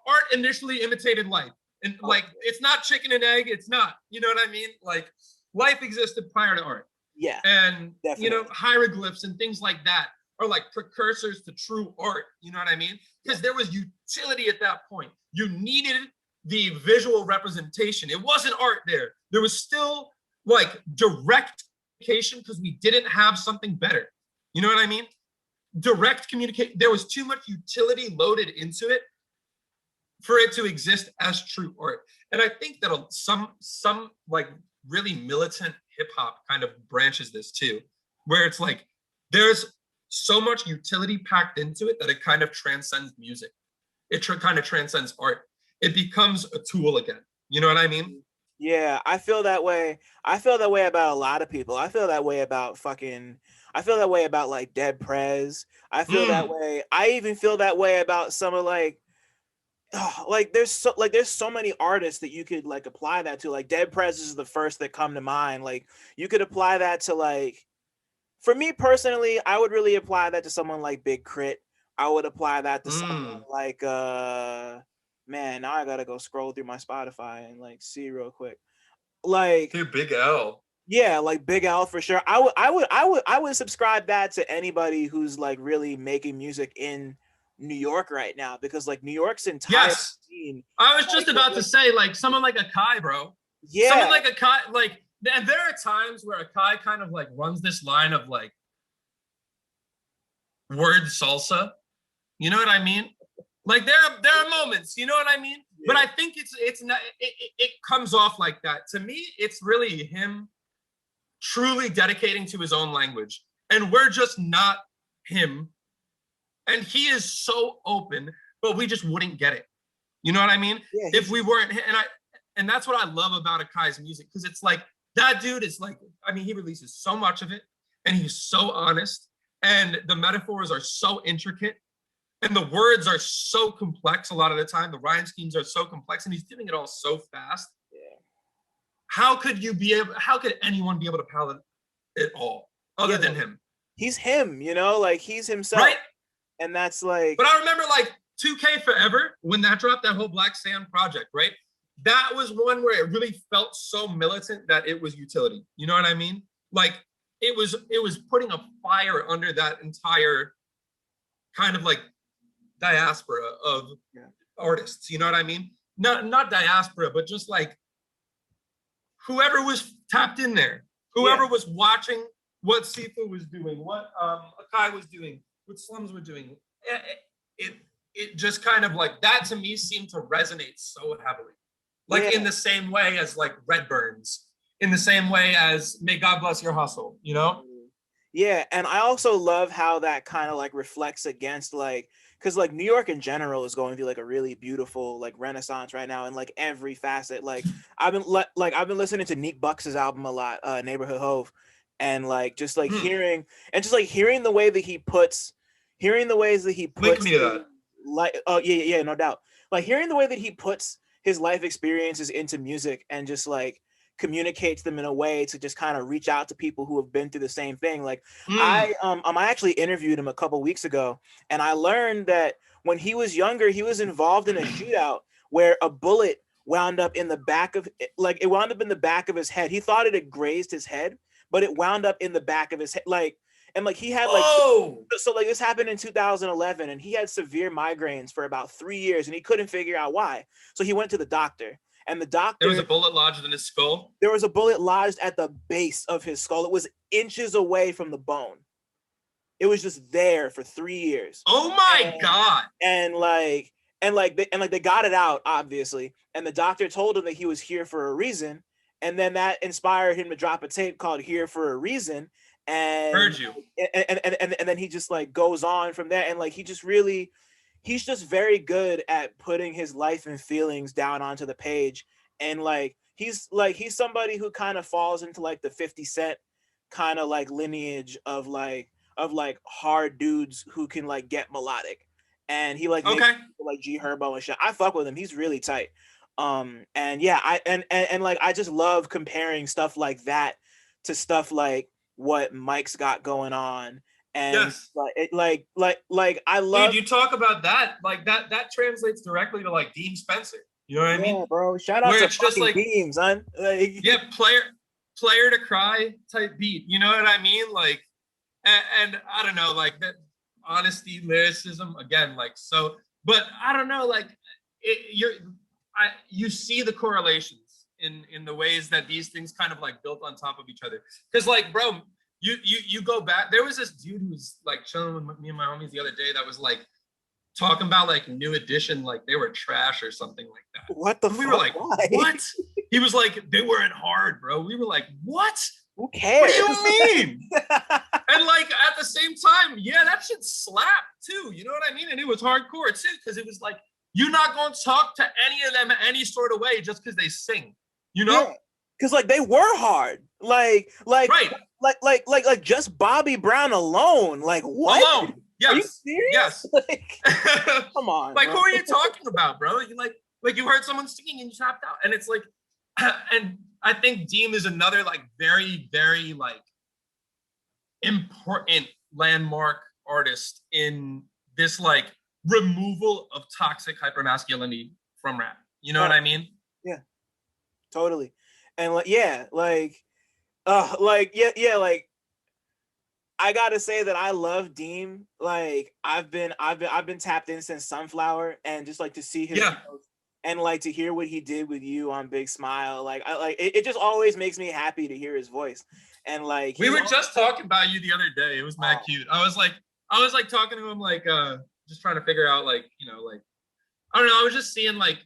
art initially imitated life, and like it's not chicken and egg. It's not. You know what I mean? Like life existed prior to art. Yeah. And definitely. You know, hieroglyphs and things like that are like precursors to true art. You know what I mean? Because there was utility at that point. You needed the visual representation. It wasn't art there. There was still like direct communication because we didn't have something better. You know what I mean? Direct communication. There was too much utility loaded into it for it to exist as true art. And I think that some like really militant hip hop kind of branches this too, where it's like there's so much utility packed into it that it kind of transcends music. It kind of transcends art. It becomes a tool again. You know what I mean? Yeah, I feel that way. I feel that way about a lot of people. I feel that way about like Dead Prez. I feel that way. I even feel that way about some of like there's so many artists that you could like apply that to. Like Dead Prez is the first that come to mind. Like you could apply that to like, for me personally, I would really apply that to someone like Big Crit. I would apply that to someone like man, now I gotta go scroll through my Spotify and like see real quick. Like Dude, Big L. Yeah, like Big L for sure. I would subscribe that to anybody who's like really making music in New York right now, because like New York's entire scene. I was just about to say, like someone like Akai, bro. Yeah. Someone like Akai, like, and there are times where Akai kind of like runs this line of like word salsa. You know what I mean? Like there are moments, you know what I mean? Yeah. But I think it's not it comes off like that. To me, it's really him truly dedicating to his own language. And we're just not him. And he is so open, but we just wouldn't get it. You know what I mean? Yeah, if we weren't, and that's what I love about Akai's music, because it's like that dude is like, I mean, he releases so much of it, and he's so honest, and the metaphors are so intricate, and the words are so complex a lot of the time. The rhyme schemes are so complex, and he's doing it all so fast. Yeah. How could anyone be able to palate it all other than him? He's him, you know, like he's himself. Right. And that's like, but I remember like 2K Forever, when that dropped, that whole Black Sand project, right? That was one where it really felt so militant that it was utility. You know what I mean? Like it was putting a fire under that entire kind of like diaspora of artists. You know what I mean? Not diaspora, but just like whoever was tapped in there, whoever was watching what Sifu was doing, what Akai was doing, what Slums were doing. It just kind of like that to me seemed to resonate so heavily. Like in the same way as like Redburns, in the same way as May God Bless Your Hustle, you know? Yeah, and I also love how that kind of like reflects against like, because like New York in general is going through like a really beautiful like renaissance right now in like every facet. Like I've been listening to Neek Bucks's album a lot, Neighborhood Hove, and like just like hearing the way that he puts, link me to that. Like yeah, no doubt. Like hearing the way that he puts his life experiences into music and just like communicates them in a way to just kind of reach out to people who have been through the same thing. Like I actually interviewed him a couple weeks ago, and I learned that when he was younger, he was involved in a shootout where a bullet wound up in the back of his head. He thought it had grazed his head, but it wound up in the back of his head. Like, and like he had like, so like this happened in 2011, and he had severe migraines for about 3 years, and he couldn't figure out why. So he went to the doctor, and the doctor, there was a bullet lodged in his skull. There was a bullet lodged at the base of his skull. It was inches away from the bone. It was just there for 3 years. Oh my God. And they got it out, obviously. And the doctor told him that he was here for a reason. And then that inspired him to drop a tape called Here for a Reason. And heard you. And then he just like goes on from there. And like he's just very good at putting his life and feelings down onto the page. And like he's somebody who kind of falls into like the 50 Cent kind of like lineage of hard dudes who can like get melodic. And he like makes people like G Herbo and shit. I fuck with him. He's really tight. And yeah, I just love comparing stuff like that to stuff like what Mike's got going on. And like I love. Dude, you talk about that, like that translates directly to like Dean Spencer. You know what I mean? Bro, shout out to fucking like, Dean, son. Like, yeah, player to cry type beat. You know what I mean? Like, and I don't know, like that honesty, lyricism again, like so. But I don't know, like you see the correlations in the ways that these things kind of like built on top of each other. Because like, bro, you go back. There was this dude who was like chilling with me and my homies the other day that was like talking about like New Edition, like they were trash or something like that. What the and fuck? We were like, why? what? He was like, they weren't hard, bro. We were like, what? Who cares? What do you mean? And like at the same time, yeah, that shit slapped too. You know what I mean? And it was hardcore too, because it was like, you're not going to talk to any of them any sort of way just because they sing, you know? Because like they were hard, like right, like just Bobby Brown alone, like what? Alone, yes, are you serious? Yes. Like, come on, like bro. who are you talking about, bro? You like you heard someone singing and you tapped out, and it's like, and I think Deem is another like very very like important landmark artist in this like removal of toxic hypermasculinity from rap. You know what I mean? Yeah, totally. And like, like I gotta say that I love Deem. Like I've been tapped in since Sunflower, and just like to see his videos and like to hear what he did with you on Big Smile. Like it just always makes me happy to hear his voice. And like we were just talking about you the other day. It was mad cute. I was like talking to him like just trying to figure out like, you know, like I don't know, I was just seeing like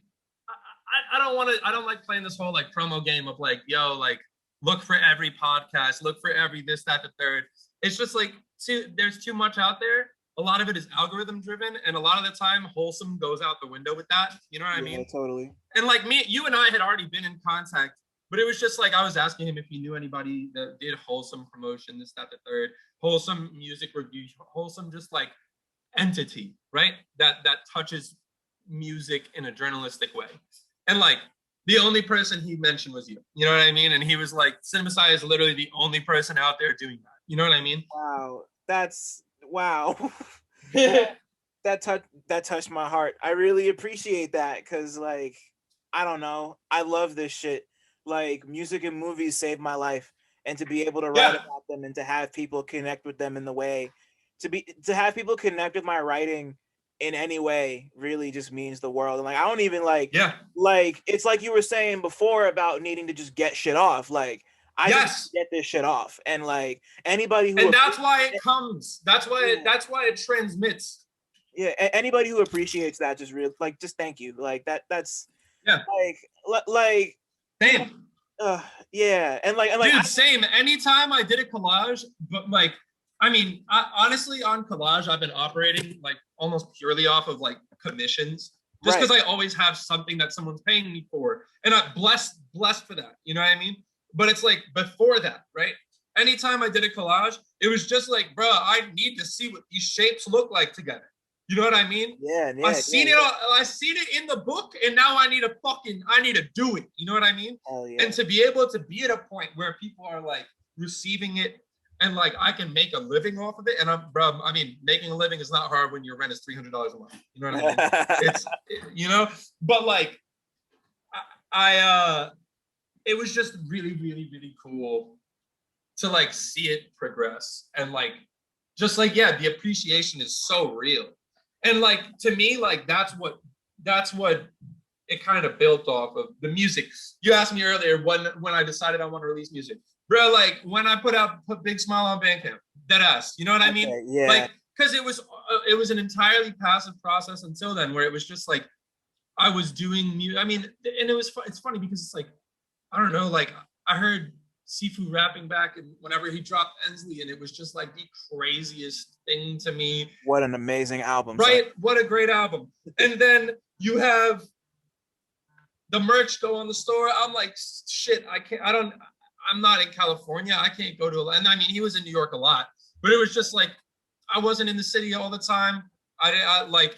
I don't like playing this whole like promo game of like, yo, like look for every podcast, look for every this, that, the third. It's just like there's too much out there. A lot of it is algorithm driven, and a lot of the time wholesome goes out the window with that. You know what I mean? Totally. And like you and I had already been in contact, but it was just like I was asking him if he knew anybody that did wholesome promotion, this, that, the third, wholesome music review, wholesome just like entity, right? That touches music in a journalistic way. And like the only person he mentioned was you. You know what I mean? And he was like, CineMasai is literally the only person out there doing that. You know what I mean? Wow. Wow. that touched my heart. I really appreciate that, because like I don't know, I love this shit. Like music and movies saved my life, and to be able to write about them and to have people connect with them in the way, to have people connect with my writing in any way really just means the world. And like I don't even like like it's like you were saying before about needing to just get shit off. Like I just get this shit off, and like anybody who, and that's why it comes. That's why it transmits. Yeah, anybody who appreciates that just just thank you. Like that's like same. Yeah, and like dude, same. Anytime I did a collage, but like I mean, honestly, on collage, I've been operating like almost purely off of like commissions, just because I always have something that someone's paying me for, and I'm blessed for that. You know what I mean? But it's like before that, right? Anytime I did a collage, it was just like, bro, I need to see what these shapes look like together. You know what I mean? I've seen it in the book, and now I need to do it. You know what I mean? And to be able to be at a point where people are like receiving it, and like I can make a living off of it. And I mean, making a living is not hard when your rent is $300 a month. You know what I mean? You know, but like it was just really, really, really cool to like see it progress, and like just like the appreciation is so real. And like to me, like that's what it kind of built off of. The music. You asked me earlier when I decided I want to release music, bro. Like when I put Big Smile on Bandcamp, deadass. You know what I mean? Like because it was an entirely passive process until then, where it was just like I was doing music. I mean, and it's funny because it's like I don't know, like I heard Sifu rapping back and whenever he dropped Ensley, and it was just like the craziest thing to me. What an amazing album. Right? Son. What a great album. And then you have the merch go on the store. I'm like, shit, I'm not in California. I can't go to and I mean, he was in New York a lot, but it was just like, I wasn't in the city all the time. I like,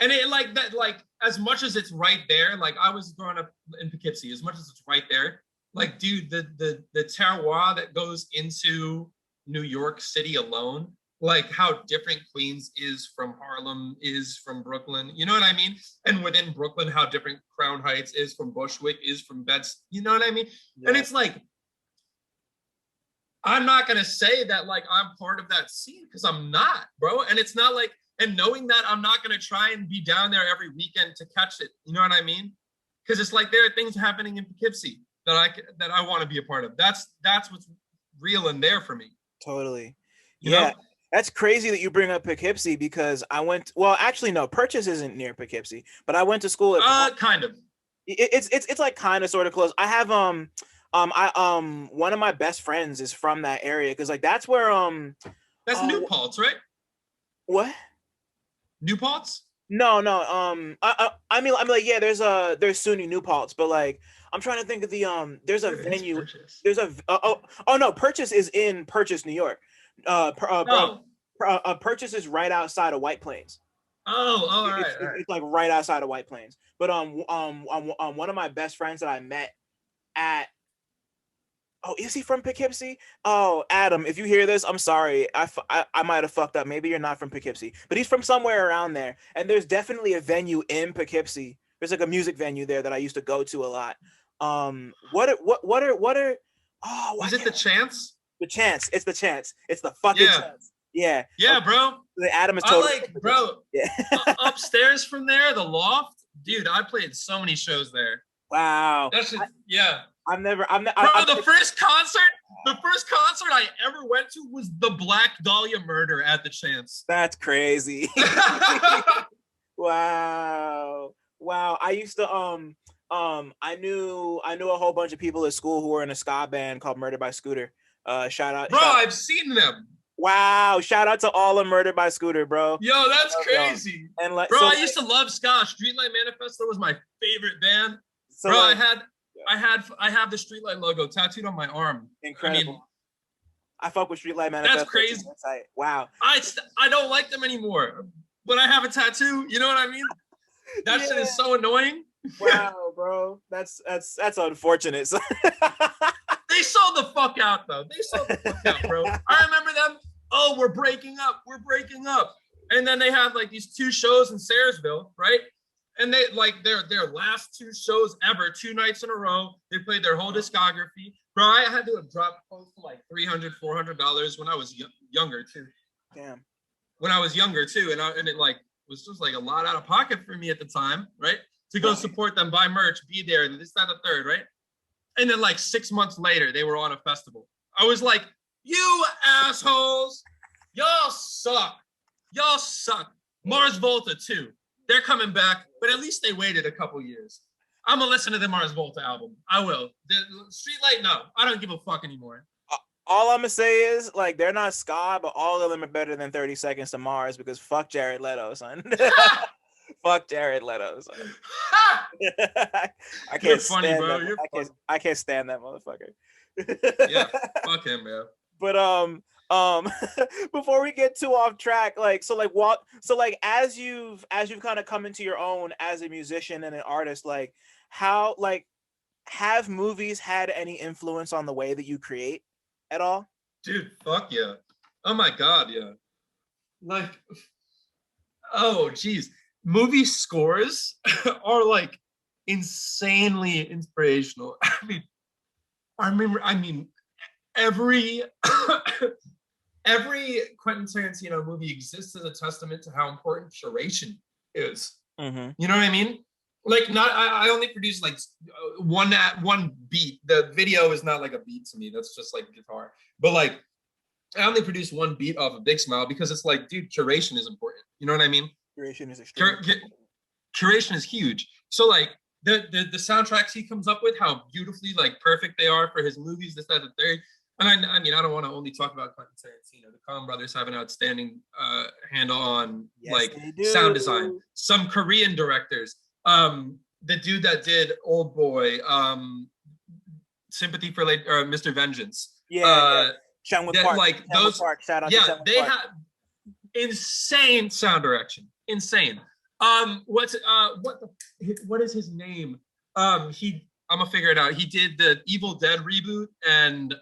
and it like that, like as much as it's right there, like I was growing up in Poughkeepsie, as much as it's right there, like, dude, the terroir that goes into New York City alone, like how different Queens is from Harlem, is from Brooklyn, you know what I mean? And within Brooklyn, how different Crown Heights is from Bushwick, is from Beds, you know what I mean? And it's like, I'm not gonna say that like I'm part of that scene, because I'm not, bro. And it's not like, and knowing that I'm not gonna try and be down there every weekend to catch it, you know what I mean? Because it's like there are things happening in Poughkeepsie that I want to be a part of. That's what's real in there for me. Totally. You know? That's crazy that you bring up Poughkeepsie because I went. Well, actually, no. Purchase isn't near Poughkeepsie, but I went to school at. Kind of. It's like kind of sort of close. I have one of my best friends is from that area because like that's where That's New Paltz, right? What? New Paltz? No. I mean like yeah, there's SUNY New Paltz, but like I'm trying to think of the there's a venue. There's a oh no, Purchase is in Purchase, New York. Purchase is right outside of White Plains. All right. It's like right outside of White Plains. But one of my best friends that I met at. Oh, is he from Poughkeepsie? Oh, Adam, if you hear this, I'm sorry. I might have fucked up. Maybe you're not from Poughkeepsie, but he's from somewhere around there. And there's definitely a venue in Poughkeepsie. There's like a music venue there that I used to go to a lot. What are? Oh, was it the Chance? The Chance. It's the Chance. It's the fucking Chance. Yeah. Yeah, okay. Bro. The Adam is totally. Bro. Yeah. Upstairs from there, the Loft, dude. I played so many shows there. Wow. That's just, yeah. The first concert I ever went to was the Black Dahlia Murder at the Chance. That's crazy. Wow. I used to I knew a whole bunch of people at school who were in a ska band called Murdered by Scooter. Shout out. I've seen them. Wow, shout out to all of Murdered by Scooter, bro. Yo, that's crazy. And like, I used to love ska. Streetlight Manifesto was my favorite band. So I have the Streetlight logo tattooed on my arm. Incredible. I fuck with Streetlight Manifesto. That's crazy. Wow. I don't like them anymore, but I have a tattoo. You know what I mean? That shit is so annoying. Wow, bro. That's unfortunate. They sold the fuck out though. They sold the fuck out, bro. I remember them. Oh, we're breaking up. And then they had like these 2 shows in Sayersville, right? And they like their last 2 shows ever, 2 nights in a row. They played their whole discography. Bro, I had to have dropped close to like $300-$400 when I was younger too. Damn. When I was younger too, and it like was just like a lot out of pocket for me at the time, right? To go support them, buy merch, be there, and this, that, the third, right? And then like 6 months later, they were on a festival. I was like, you assholes, y'all suck. Mars Volta too. They're coming back, but at least they waited a couple years. I'm gonna listen to the Mars Volta album. I will. The Streetlight, no. I don't give a fuck anymore. All I'm gonna say is like they're not ska, but all of them are better than 30 Seconds to Mars because fuck Jared Leto, son. Fuck Jared Leto, son. I can't stand bro. I can't stand that motherfucker. Yeah, fuck him, man. But before we get too off track, like as you've kind of come into your own as a musician and an artist, like how have movies had any influence on the way that you create at all? Dude, fuck yeah. Oh my god, yeah. Like, oh geez. Movie scores are like insanely inspirational. I mean every Quentin Tarantino movie exists as a testament to how important curation is. Mm-hmm. You know what I mean? Like, I only produce like one beat. The video is not like a beat to me. That's just like guitar. But like, I only produce one beat off of Big Smile because it's like, dude, curation is important. You know what I mean? Curation is extreme. Curation is huge. So like the soundtracks he comes up with, how beautifully like perfect they are for his movies, this, that, the third. And I mean, I don't want to only talk about Quentin Tarantino. The Coen brothers have an outstanding handle on like sound design. Some Korean directors, the dude that did Old Boy, Sympathy for Mr. Vengeance. Yeah. Park. Like those, Park. Shout out yeah, to they have insane sound direction. What is his name? I'm gonna figure it out. He did the Evil Dead reboot and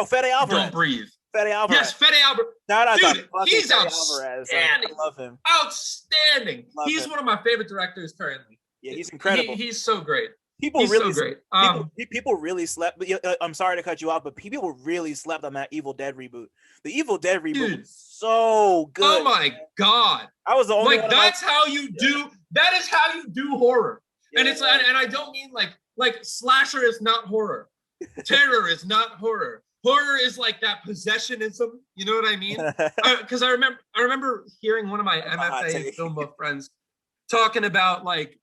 Fede Alvarez. Don't Breathe. Fede Alvarez. Yes, Fede Alvarez. Dude, he's outstanding. I love him. Outstanding. He's one of my favorite directors currently. Yeah, he's incredible. He's so great. People really slept. But I'm sorry to cut you off, but people really slept on that Evil Dead reboot. The Evil Dead reboot was so good. Oh my god! I was the only one. That's how you do. That is how you do horror. Yeah. And it's and I don't mean like slasher is not horror. Terror is not horror. horror is like that possessionism. You know what I mean? Because I remember hearing one of my MFA film buff friends talking about like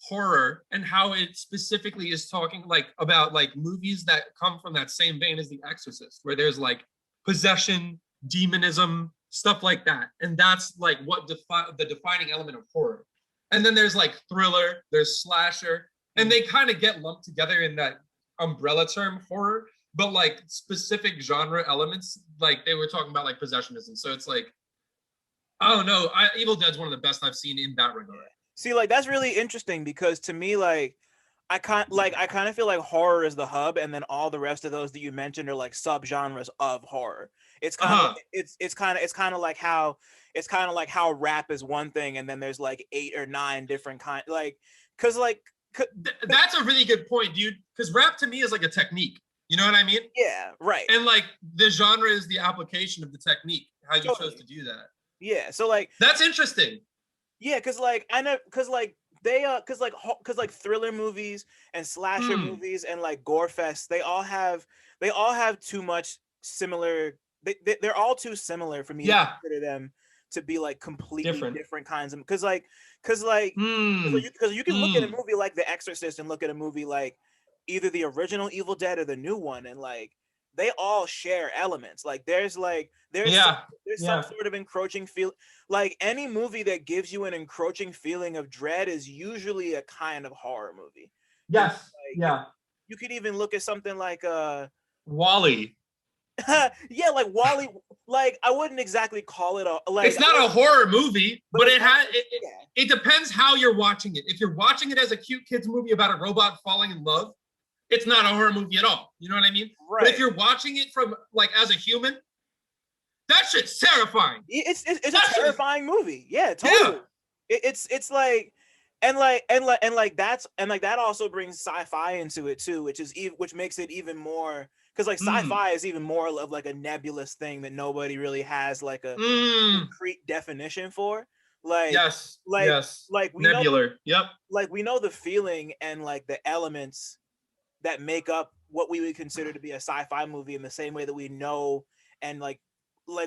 horror and how it specifically is talking like about like movies that come from that same vein as The Exorcist, where there's like possession, demonism, stuff like that, and that's like what the defining element of horror. And then there's like thriller, there's slasher, and they kind of get lumped together in that umbrella term horror, but like specific genre elements, like they were talking about like possessionism. So it's like, I don't know, Evil Dead's one of the best I've seen in that regard. See, like that's really interesting because to me, like I kind of feel like horror is the hub, and then all the rest of those that you mentioned are like subgenres of horror. It's kind of it's kind of like how rap is one thing, and then there's like 8 or 9 different kind, like because like that's a really good point, dude. Because rap to me is like a technique. You know what I mean? Yeah, right. And like the genre is the application of the technique, how you chose to do that. Yeah, so like that's interesting. Yeah, because like I know, because like thriller movies and slasher movies and like gore fest, they all have too much similar. They're all too similar for me to consider them to be like completely different kinds of. Because you can look at a movie like The Exorcist and look at a movie like either the original Evil Dead or the new one, and like they all share elements. Like there's some sort of encroaching feel. Like any movie that gives you an encroaching feeling of dread is usually a kind of horror movie. Yes. Like, you could even look at something like Wall-E. Yeah, like Wall-E. Like I wouldn't exactly call it a like. It's not a horror movie, but it depends how you're watching it. If you're watching it as a cute kids movie about a robot falling in love, it's not a horror movie at all. You know what I mean? Right. But if you're watching it from like as a human, that shit's terrifying. It's a terrifying movie. Yeah, totally. Yeah. It's like that also brings sci-fi into it too, which makes it even more, because like sci-fi is even more of like a nebulous thing that nobody really has like a concrete definition for. Like like we nebular. Like we know the feeling and like the elements that make up what we would consider to be a sci-fi movie in the same way that we know and like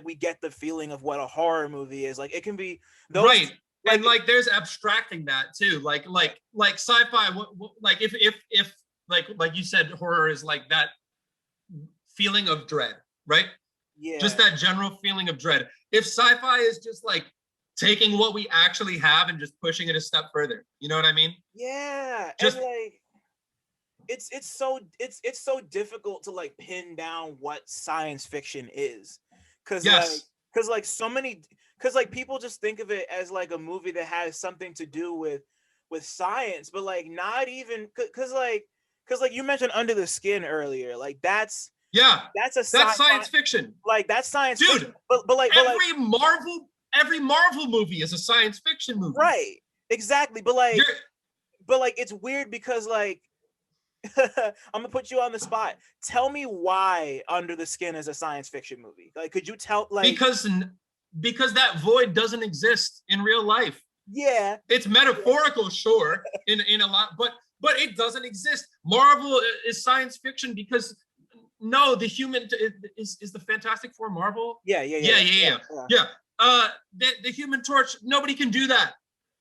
we get the feeling of what a horror movie is. Like it can be those, right. And like there's abstracting that too. Like sci-fi, like if like you said, horror is like that feeling of dread, right? Yeah. Just that general feeling of dread. If sci-fi is just like taking what we actually have and just pushing it a step further, you know what I mean? Yeah. Just and like it's so difficult to like pin down what science fiction is, because people just think of it as like a movie that has something to do with science, but like not even, because like you mentioned Under the Skin earlier, like that's science fiction. Like that's science fiction. But every Marvel movie is a science fiction movie. Right. Exactly. But like it's weird because like I'm gonna put you on the spot. Tell me why Under the Skin is a science fiction movie. Like, could you tell? Like, because that void doesn't exist in real life. Yeah, it's metaphorical, sure, in a lot, but it doesn't exist. Marvel is science fiction because the human is the Fantastic Four Marvel. Yeah. The Human Torch. Nobody can do that.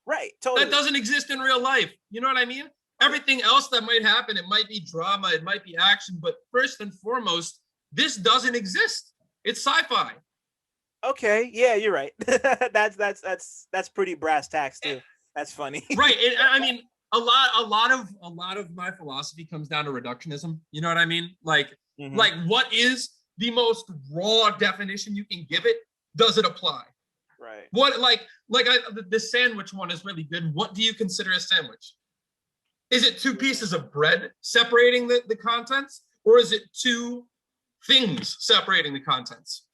Right. Totally. That doesn't exist in real life. You know what I mean? Everything else that might happen, it might be drama, it might be action, but first and foremost, this doesn't exist. It's sci-fi. Okay, yeah, you're right. that's pretty brass tacks too. That's funny. Right. I mean, a lot of my philosophy comes down to reductionism. You know what I mean? Like what is the most raw definition you can give it? Does it apply? Right. What the sandwich one is really good. What do you consider a sandwich? Is it 2 pieces of bread separating the contents, or is it 2 things separating the contents?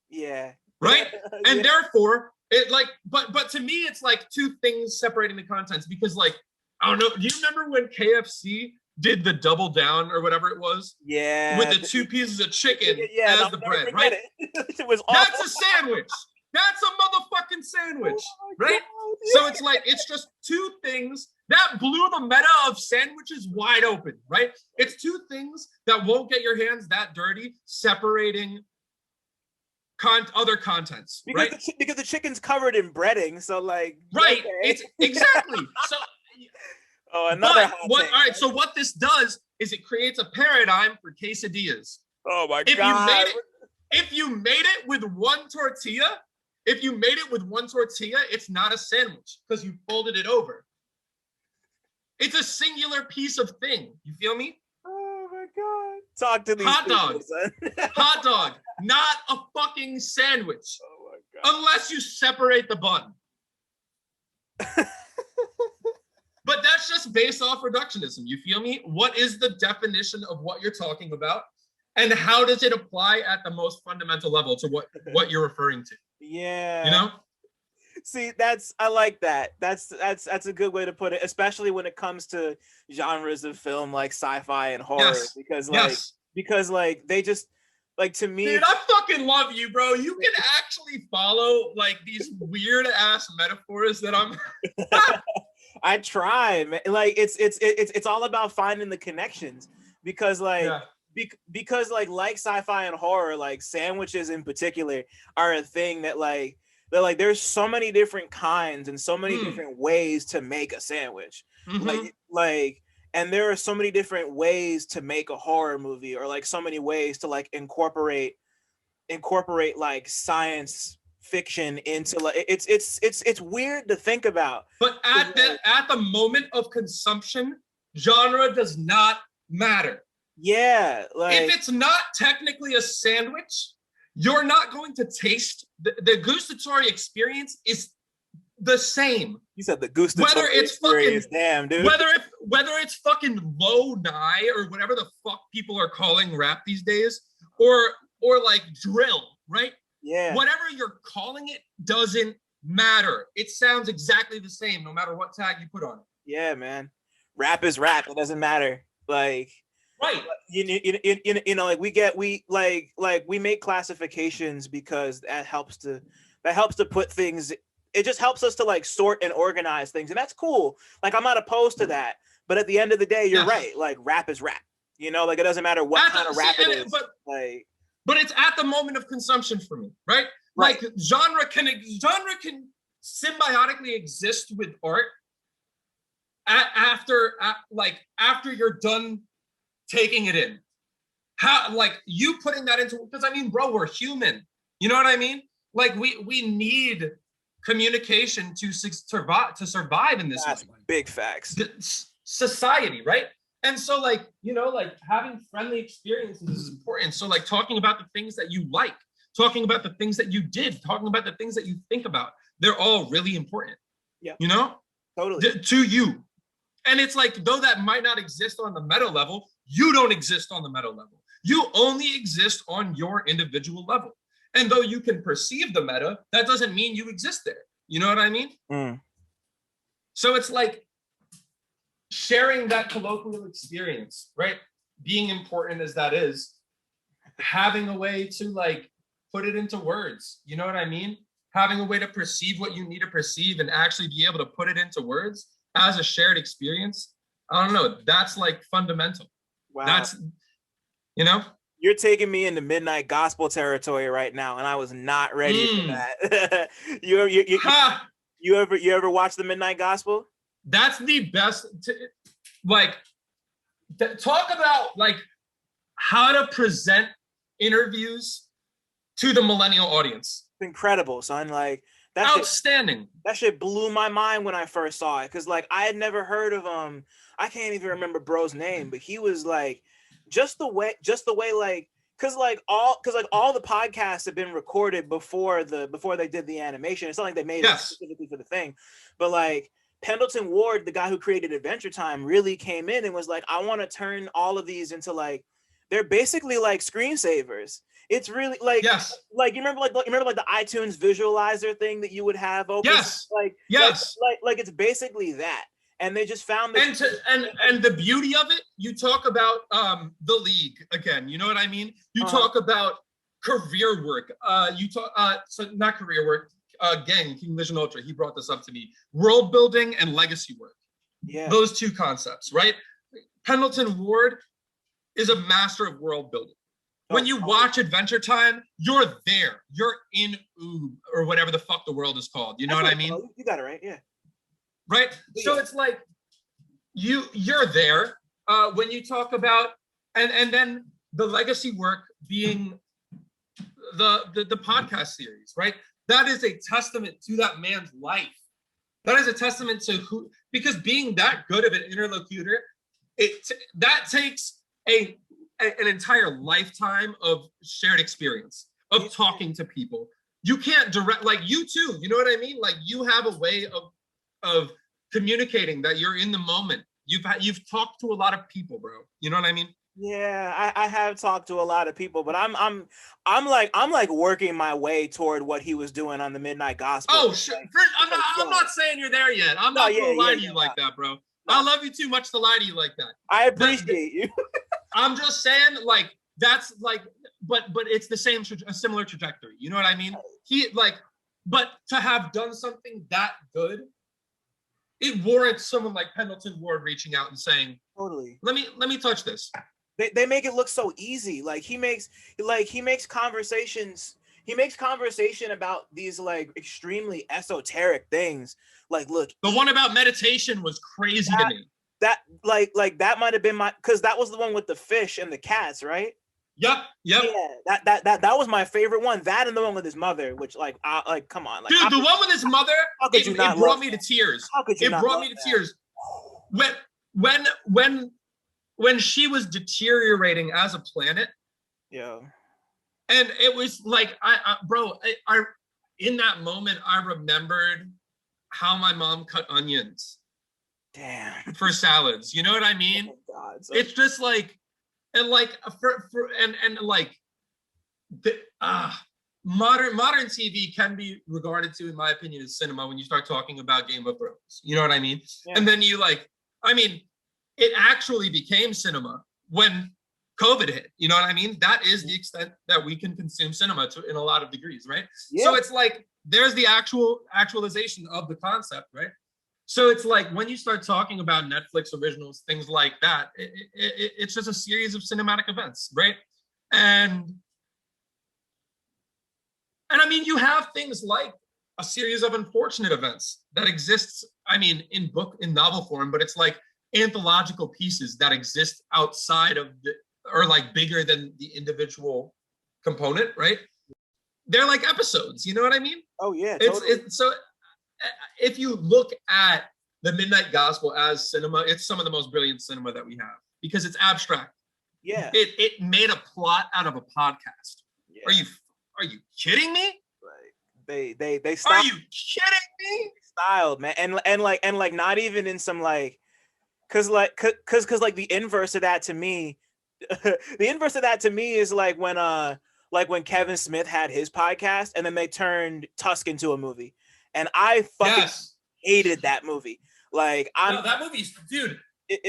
Yeah. Right? And therefore, it like, but to me, it's like 2 things separating the contents, because like, I don't know, do you remember when KFC did the double down or whatever it was? Yeah. With the 2 pieces of chicken as the bread, right? It was awful. That's a sandwich. That's a motherfucking sandwich, right? God, yeah. So it's like, it's just 2 things That blew the meta of sandwiches wide open, right? It's two things that won't get your hands that dirty, separating other contents, because right? because the chicken's covered in breading, so like right, okay. it's exactly so. Oh, another but what? All right, so what this does is it creates a paradigm for quesadillas. Oh my if god! If you made it with one tortilla, it's not a sandwich because you folded it over. It's a singular piece of thing. You feel me? Oh my god! Talk to these hot people, dog, son. hot dog, not a fucking sandwich. Oh my god! Unless you separate the bun. But that's just based off reductionism. You feel me? What is the definition of what you're talking about? And how does it apply at the most fundamental level to what you're referring to? Yeah. You know? See, I like that. That's a good way to put it, especially when it comes to genres of film like sci-fi and horror. Yes. Because they just like, to me, dude, I fucking love you, bro. You can actually follow like these weird ass metaphors that I'm I try, man. Like it's all about finding the connections because because like sci-fi and horror, like sandwiches in particular are a thing that there's so many different kinds and so many different ways to make a sandwich. And there are so many different ways to make a horror movie, or like so many ways to like incorporate like science fiction into like it's weird to think about. But at the moment of consumption, genre does not matter. Yeah, like if it's not technically a sandwich, you're not going to taste the gustatory experience is the same. You said the gustatory experience, damn dude. Whether it's fucking low nigh or whatever the fuck people are calling rap these days, or like drill, right? Yeah. Whatever you're calling it doesn't matter. It sounds exactly the same no matter what tag you put on it. Yeah, man. Rap is rap. It doesn't matter. Like, right. You know, like we make classifications because that helps to put things. It just helps us to like sort and organize things, and that's cool. Like, I'm not opposed to that. But at the end of the day, you're right. Like, rap is rap. You know, like it doesn't matter what kind of rap it is. But it's at the moment of consumption for me, right? Like genre can symbiotically exist with art after you're done taking it in. How, like, you putting that into, because I mean, bro, we're human. You know what I mean? Like we need communication to survive in this. That's big facts. Society, right? And so, like, you know, like having friendly experiences is important. So like talking about the things that you like, talking about the things that you did, talking about the things that you think about, they're all really important. Yeah. You know? Totally. To you. And it's like, though that might not exist on the meta level, you don't exist on the meta level. You only exist on your individual level. And though you can perceive the meta, that doesn't mean you exist there. You know what I mean? So it's like sharing that colloquial experience, right? Being important as that is, having a way to like put it into words. You know what I mean? Having a way to perceive what you need to perceive and actually be able to put it into words as a shared experience. I don't know. That's like fundamental. Wow. That's, you know? You're taking me into midnight gospel territory right now, and I was not ready for that. You ever watch the Midnight Gospel? That's the best. Talk about like how to present interviews to the millennial audience. It's incredible, son. Like, that's outstanding. That shit blew my mind when I first saw it, because like I had never heard of I can't even remember bro's name, but he was like just the way like, because all the podcasts have been recorded before they did the animation. It's not like they made it specifically for the thing, but like Pendleton Ward, the guy who created Adventure Time, really came in and was like, I want to turn all of these into like, they're basically like screensavers. It's really like, like you remember like the iTunes visualizer thing that you would have open? Like it's basically that. And they just found this. And the beauty of it, you talk about the league again. You know what I mean? You talk about career work. So not career work. Gang, King Vision Ultra. He brought this up to me. World building and legacy work. Yeah. Those two concepts, right? Pendleton Ward is a master of world building. When you watch Adventure Time, you're there. You're in Oob, or whatever the fuck the world is called. You know what I mean? You got it right, yeah. Right? So it's like you're there. When you talk about and then the legacy work being the podcast series, right? That is a testament to that man's life. That is a testament to who, because being that good of an interlocutor, that takes an entire lifetime of shared experience of talking to people. You can't direct, like you too, you know what I mean? Like you have a way of communicating that you're in the moment. You've talked to a lot of people, bro. You know what I mean? Yeah, I have talked to a lot of people, but I'm like working my way toward what he was doing on the Midnight Gospel. Oh shit! I'm not saying you're there yet. I'm not gonna lie to you like that, bro. No. I love you too much to lie to you like that. I appreciate you. I'm just saying, like that's like, but it's the same, a similar trajectory. You know what I mean? But to have done something that good, it warrants someone like Pendleton Ward reaching out and saying, "Totally, let me touch this." They make it look so easy. Like he makes conversation about these like extremely esoteric things. Like, look, the one about meditation was crazy to me. That might have been because that was the one with the fish and the cats, right? Yep. Yeah, that was my favorite one. That and the one with his mother, which come on, like, dude, the one with his mother, it brought me to tears. How could you? It brought me to tears. When she was deteriorating as a planet, yeah, and it was like I in that moment I remembered how my mom cut onions, damn, for salads. You know what I mean? Oh God, it's just like, and like modern TV can be regarded to, in my opinion, as cinema when you start talking about Game of Thrones. You know what I mean? Yeah. And then it actually became cinema when COVID hit. You know what I mean? That is the extent that we can consume cinema in a lot of degrees, right? Yeah. So it's like there's the actualization of the concept, right? So it's like when you start talking about Netflix originals, things like that, it's just a series of cinematic events, right? And I mean, you have things like a series of unfortunate events that exists, in novel form, but it's like anthological pieces that exist outside of or like bigger than the individual component, right? They're like episodes, you know what I mean? Oh yeah, totally. So if you look at the Midnight Gospel as cinema, it's some of the most brilliant cinema that we have because it's abstract. Yeah. It made a plot out of a podcast. Yeah. Are you kidding me? Right. They styled. Are you kidding me? Styled, man, and like not even in some like, cause the inverse of that to me, is like when Kevin Smith had his podcast and then they turned Tusk into a movie, and I fucking hated that movie. Like that movie's, dude.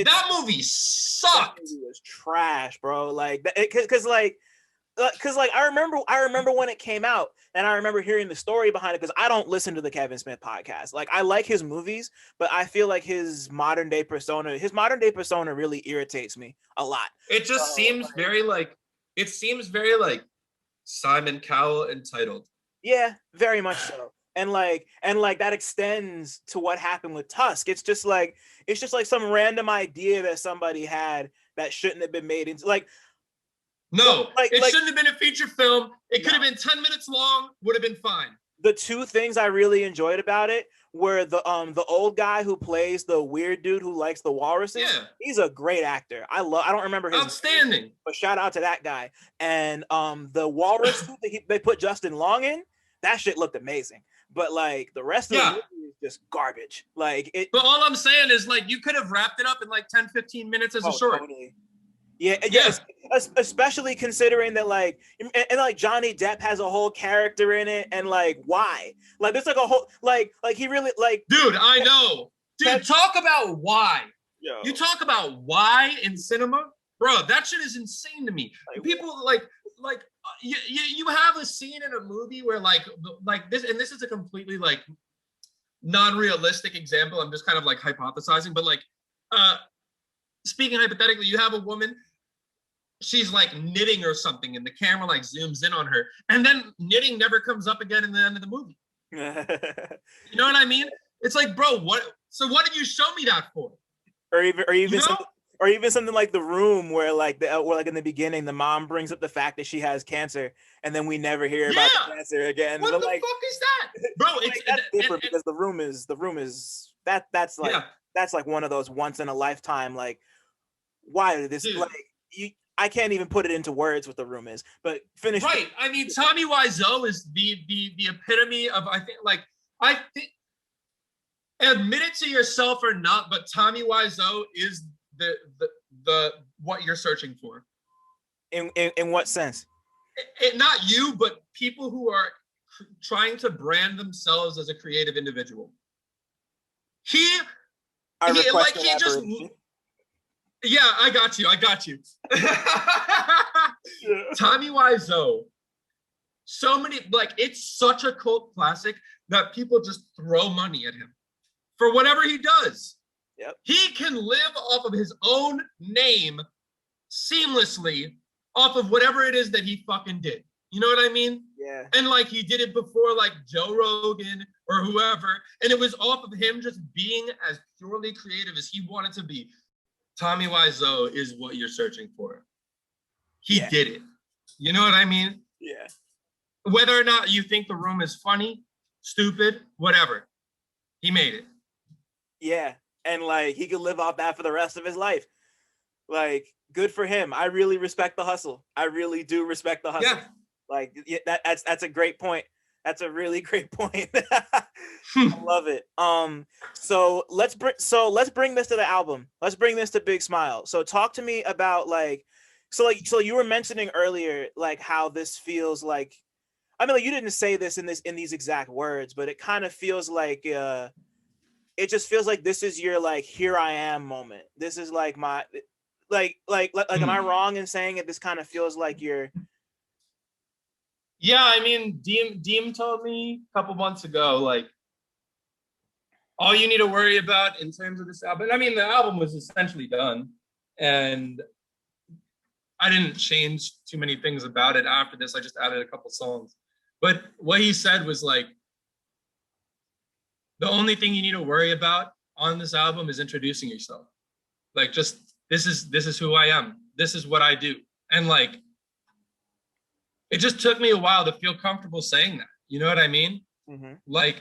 That movie sucked. That movie was trash, bro. Like, cause I remember when it came out, and I remember hearing the story behind it because I don't listen to the Kevin Smith podcast. Like, I like his movies, but I feel like his modern day persona really irritates me a lot. It just seems very like Simon Cowell entitled. Yeah, very much so. And that extends to what happened with Tusk. It's just like some random idea that somebody had that shouldn't have been made into like. No, it shouldn't have been a feature film. It could have been 10 minutes long, would have been fine. The two things I really enjoyed about it were the old guy who plays the weird dude who likes the walruses. Yeah. He's a great actor. I don't remember his outstanding name, but shout out to that guy. And the walrus suit that they put Justin Long in, that shit looked amazing. But like the rest of the movie is just garbage. Like it. But all I'm saying is like you could have wrapped it up in like 10-15 minutes as a short. Totally. Yeah, especially considering that like and like Johnny Depp has a whole character in it, and like why? Like there's like a whole like he really like. Dude, I know. Dude, talk about why. Yo. You talk about why in cinema, bro. That shit is insane to me. Like, people like you have a scene in a movie where like this, and this is a completely like non-realistic example. I'm just kind of like hypothesizing, but like speaking hypothetically, you have a woman, she's like knitting or something, and the camera like zooms in on her, and then knitting never comes up again in the end of the movie. You know what I mean? It's like, bro, what? So what did you show me that for? Or even You know? something like The Room, where like in the beginning, the mom brings up the fact that she has cancer, and then we never hear about the cancer again. What the fuck is that, bro? It's like, that's different because the room is that's like one of those once in a lifetime. Like, why did this? Dude. Like, I can't even put it into words what The Room is. But finish. Right. I mean, Tommy Wiseau is the epitome of, I think. Admit it to yourself or not, but Tommy Wiseau is the what you're searching for. In what sense? Not you, but people who are trying to brand themselves as a creative individual. Yeah, I got you. Tommy Wiseau. So many, like, it's such a cult classic that people just throw money at him for whatever he does. Yep. He can live off of his own name seamlessly off of whatever it is that he fucking did. You know what I mean? Yeah. And like he did it before, like Joe Rogan or whoever, and it was off of him just being as purely creative as he wanted to be. Tommy Wiseau is what you're searching for. He did it. You know what I mean? Yeah. Whether or not you think The Room is funny, stupid, whatever, he made it. Yeah. And like he could live off that for the rest of his life. Like, good for him. I really respect the hustle. I really do respect the hustle. Yeah. Like, that's a great point. That's a really great point. I love it. So let's bring this to the album. Let's bring this to Big Smile. So talk to me about so you were mentioning earlier like how this feels like. I mean, like, you didn't say this in these exact words, but it kind of feels like it just feels like this is your like here I am moment. This is like my like am I wrong in saying it? This kind of feels like you're. Yeah, I mean, Deem told me a couple months ago, like, all you need to worry about in terms of this album. I mean, the album was essentially done, and I didn't change too many things about it after this. I just added a couple songs. But what he said was like, the only thing you need to worry about on this album is introducing yourself. Like, just, this is who I am. This is what I do. And like, it just took me a while to feel comfortable saying that. You know what I mean? Mm-hmm. Like,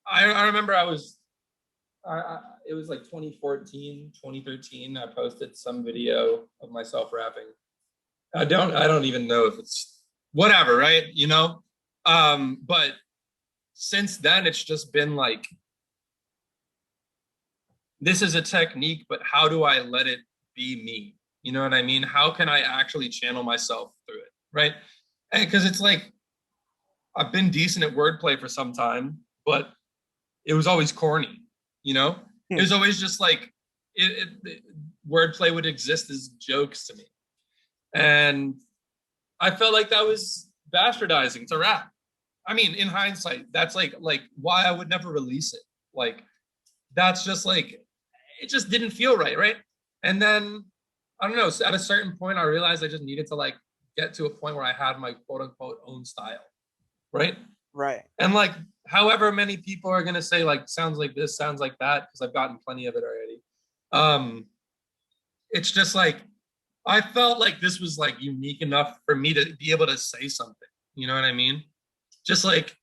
I remember it was like 2014, 2013. I posted some video of myself rapping. I don't even know if it's whatever, right? You know? But since then, it's just been like, this is a technique, but how do I let it be me? You know what I mean? How can I actually channel myself through it, right? Because it's like, I've been decent at wordplay for some time, but it was always corny, you know? It was always just like, wordplay would exist as jokes to me. And I felt like that was bastardizing to rap. I mean, in hindsight, that's like why I would never release it. Like, that's just like, it just didn't feel right? And then, I don't know, at a certain point, I realized I just needed to like get to a point where I had my quote unquote own style, right? Right. And like, however many people are gonna say like, sounds like this, sounds like that, because I've gotten plenty of it already. It's just like, I felt like this was like unique enough for me to be able to say something, you know what I mean? Just like,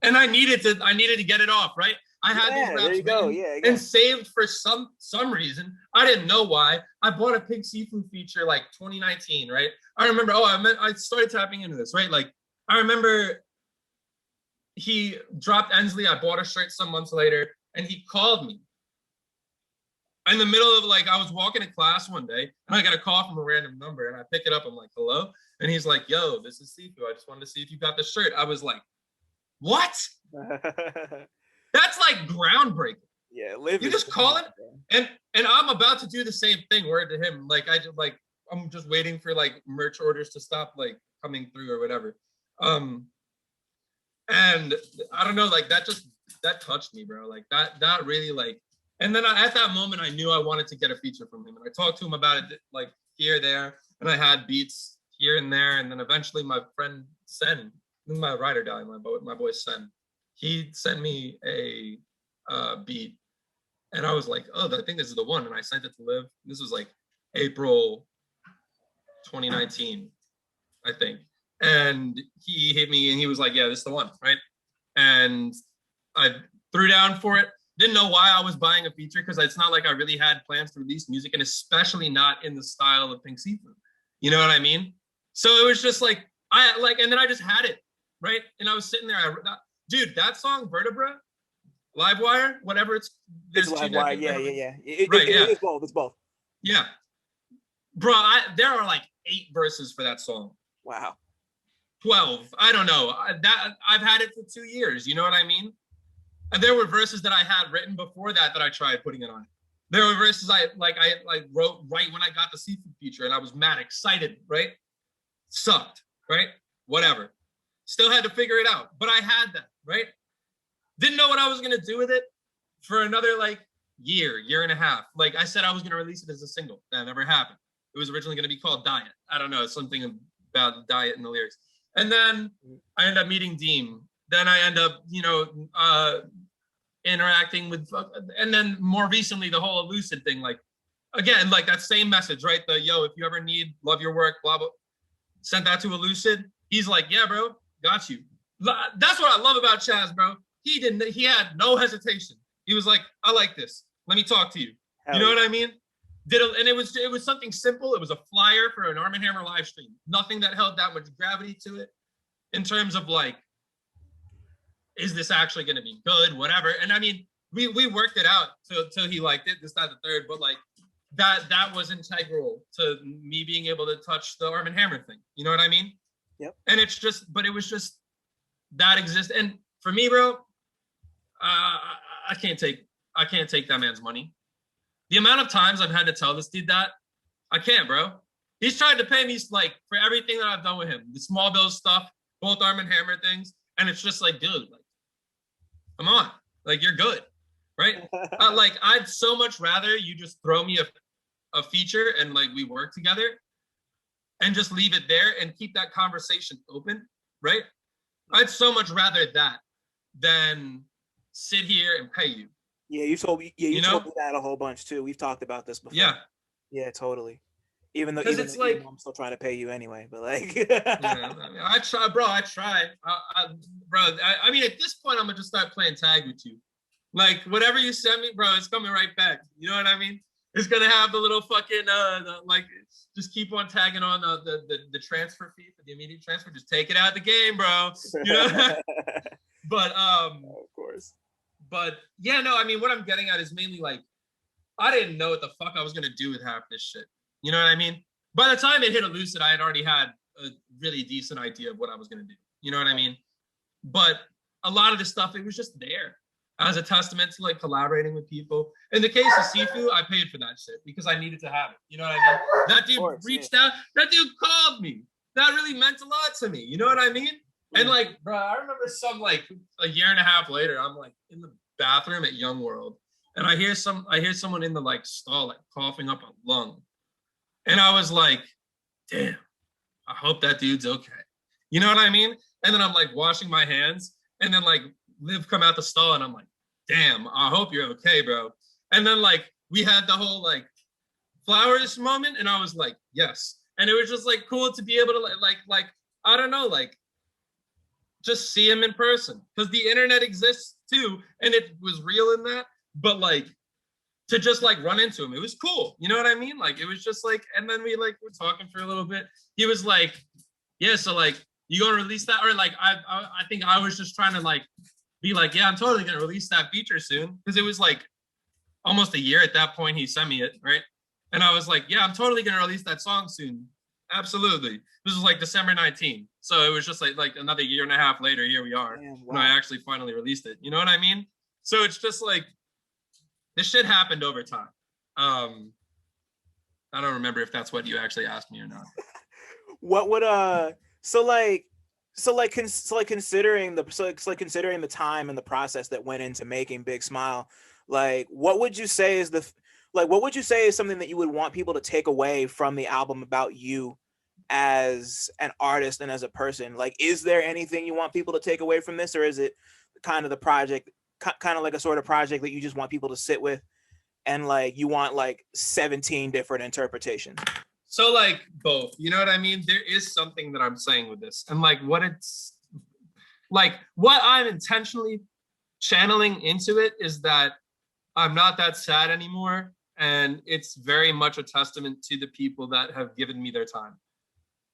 and I needed to get it off, right? I had these raps written and saved for some reason. I didn't know why. I bought a Pink Seafood feature like 2019, right? I remember, I started tapping into this, right? Like, I remember he dropped Ensley. I bought a shirt some months later, and he called me in the middle of like, I was walking to class one day, and I got a call from a random number, and I pick it up. I'm like, hello? And he's like, yo, this is Sifu. I just wanted to see if you got the shirt. I was like, what? That's like groundbreaking. Yeah, you just call it, and I'm about to do the same thing. Word to him, like I'm just waiting for like merch orders to stop like coming through or whatever. And I don't know, like that touched me, bro. Like that really like, and then at that moment I knew I wanted to get a feature from him, and I talked to him about it like here, there, and I had beats here and there, and then eventually my friend Sen, my ride or die, my boy Sen, he sent me a beat, and I was like, oh, I think this is the one, and I sent it to Liv. This was like April 2019, I think. And he hit me and he was like, yeah, this is the one, right? And I threw down for it. Didn't know why I was buying a feature, because it's not like I really had plans to release music, and especially not in the style of Pink Seafood. You know what I mean? So it was just like, and then I just had it, right? And I was sitting there, dude, that song, Vertebra, Livewire, whatever it's Livewire, yeah. Right, yeah. It's both. Yeah. Bro, there are like 8 verses for that song. Wow. 12, I don't know. I've had it for 2 years, you know what I mean? And there were verses that I had written before that I tried putting it on. There were verses I wrote right when I got the Seafood feature, and I was mad excited, right? Sucked, right? Whatever. Still had to figure it out, but I had that, right? Didn't know what I was gonna do with it for another like year and a half. Like I said, I was gonna release it as a single. That never happened. It was originally gonna be called Diet. I don't know, something about diet in the lyrics. And then I end up meeting Deem. Then I end up, interacting with, and then more recently, the whole Lucid thing, like, again, like that same message, right? The, yo, if you ever need, love your work, blah, blah. Sent that to Lucid. He's like, yeah, bro, got you. That's what I love about Chaz, bro. He had no hesitation. He was like, I like this. Let me talk to you. You know what I mean? And it was something simple. It was a flyer for an Arm & Hammer live stream. Nothing that held that much gravity to it in terms of like, is this actually going to be good? Whatever. And I mean, we worked it out till he liked it, this, that, the third. But like that was integral to me being able to touch the Arm & Hammer thing. You know what I mean? Yep. And it was just that exists. And for me, bro, I can't take that man's money. The amount of times I've had to tell this dude that, I can't, bro. He's tried to pay me like for everything that I've done with him, the small bills stuff, both Arm & Hammer things, and it's just like, dude, like, come on, like you're good, right? Like I'd so much rather you just throw me a feature and like we work together, and just leave it there and keep that conversation open, right? I'd so much rather that than sit here and pay you. Yeah, you told me that a whole bunch too. We've talked about this before. Yeah, totally. Even though I'm still trying to pay you anyway, but like, yeah, I try, bro. I try, I mean, at this point, I'm gonna just start playing tag with you. Like whatever you send me, bro, it's coming right back. You know what I mean? It's gonna have the little fucking like, just keep on tagging on the transfer fee for the immediate transfer. Just take it out of the game, bro. You know. But of course. But yeah, no, I mean, what I'm getting at is mainly like, I didn't know what the fuck I was gonna do with half this shit. You know what I mean? By the time it hit Lucid, I had already had a really decent idea of what I was gonna do. You know what I mean? But a lot of the stuff, it was just there as a testament to like collaborating with people. In the case of Sifu, I paid for that shit because I needed to have it. You know what I mean? That dude reached out. That dude called me. That really meant a lot to me. You know what I mean? And like, bro, I remember some like a year and a half later, I'm like in the bathroom at Young World, and I hear someone in the like stall like coughing up a lung, and I was like, damn, I hope that dude's okay. You know what I mean? And then I'm like washing my hands, and then like Liv come out the stall, and I'm like, damn, I hope you're okay, bro. And then like we had the whole like flowers moment, and I was like, yes. And it was just like cool to be able to like I don't know, like just see him in person, because the internet exists too, and it was real in that. But like to just like run into him, it was cool. You know what I mean? Like it was just like, and then we like were talking for a little bit. He was like, yeah, so like you gonna release that? Or like I think I was just trying to like be like, yeah, I'm totally gonna release that feature soon, because it was like almost a year at that point he sent me it, right? And I was like, yeah, I'm totally gonna release that song soon. Absolutely. This was like December 19th. So it was just like another year and a half later, here we are. Man, wow. When I actually finally released it. You know what I mean? So it's just like, this shit happened over time. I don't remember if that's what you actually asked me or not. What would so like, considering the time and the process that went into making Big Smile, like what would you say is something that you would want people to take away from the album about you as an artist and as a person? Like, is there anything you want people to take away from this, or is it kind of the project, kind of like a sort of project that you just want people to sit with and like you want like 17 different interpretations? So like both, you know what I mean? There is something that I'm saying with this, and like what I'm intentionally channeling into it is that I'm not that sad anymore, and it's very much a testament to the people that have given me their time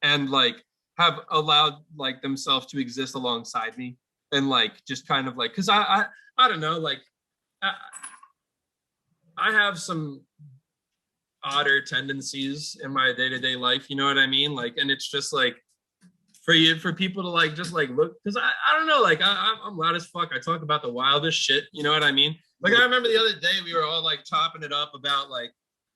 and like have allowed like themselves to exist alongside me, and like just kind of like, because I don't know, like I have some odder tendencies in my day-to-day life, you know what I mean? Like, and it's just like for people to like just like look, because I don't know, like I'm loud as fuck. I talk about the wildest shit, you know what I mean? Like I remember the other day we were all like chopping it up about like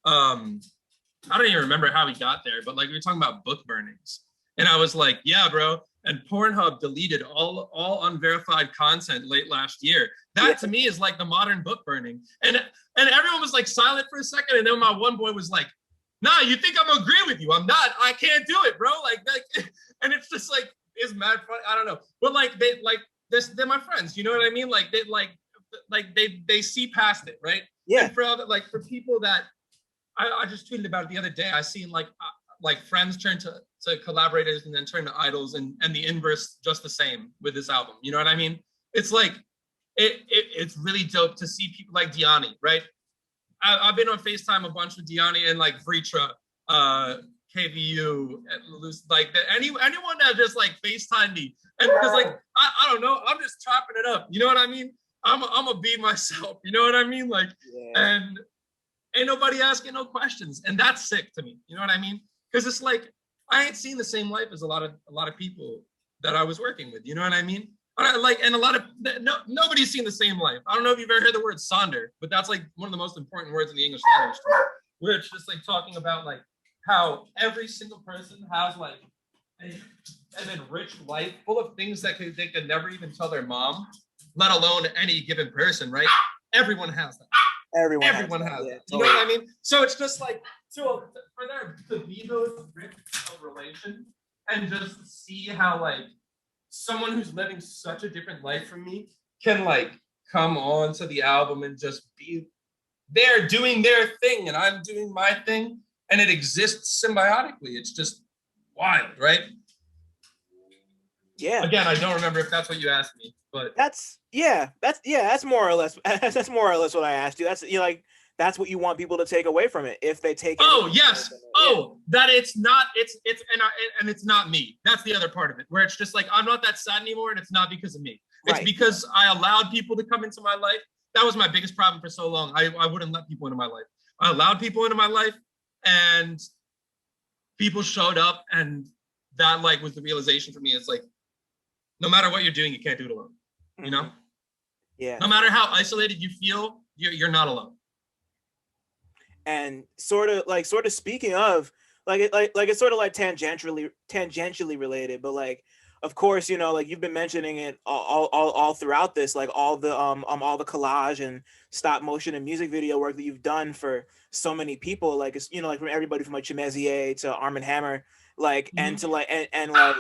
I don't even remember how we got there, but like we were talking about book burnings, and I was like, yeah, bro. And Pornhub deleted all unverified content late last year. That to me is like the modern book burning. And everyone was like silent for a second. And then my one boy was like, nah, you think I'm agreeing with you? I'm not. I can't do it, bro. Like and it's just like, it's mad funny. I don't know. But like they're my friends. You know what I mean? Like they see past it, right? Yeah. And for other, like for people that I just tweeted about it the other day, I seen like friends turn to collaborators and then turn to idols, and the inverse just the same with this album. You know what I mean? It's like it's really dope to see people like Diani, right? I've been on FaceTime a bunch with Diani and like Vritra, KVU, like anyone that just like FaceTime me, and because like I don't know, I'm just chopping it up. You know what I mean? I'm gonna be myself. You know what I mean? Like, and ain't nobody asking no questions, and that's sick to me. You know what I mean? Because it's like I ain't seen the same life as a lot of people that I was working with. You know what I mean? And a lot of nobody's seen the same life. I don't know if you've ever heard the word sonder, but that's like one of the most important words in the English language, where it's just like talking about like how every single person has like an enriched life full of things that they could never even tell their mom, let alone any given person, right? Everyone has that. Everyone has that. Yeah, you know what I mean? So it's just like for there to be those rifts of relation and just see how like someone who's living such a different life from me can like come on to the album and just be there doing their thing and I'm doing my thing, and it exists symbiotically. It's just wild, right? Yeah. Again, I don't remember if that's what you asked me, but that's more or less what I asked you. That's what you want people to take away from it if they take. Oh yes. That it's not. And it's not me. That's the other part of it, where it's just like I'm not that sad anymore, and it's not because of me. It's because I allowed people to come into my life. That was my biggest problem for so long. I wouldn't let people into my life. I allowed people into my life, and people showed up, and that like was the realization for me. It's like, no matter what you're doing, you can't do it alone. You know? Yeah. No matter how isolated you feel, you're not alone. And sort of speaking of it's sort of like tangentially related, but like of course, you know, like you've been mentioning it all throughout this, like all the collage and stop motion and music video work that you've done for so many people, like it's, you know, like from everybody from like CineMasai to Arm & Hammer, like and to like and like,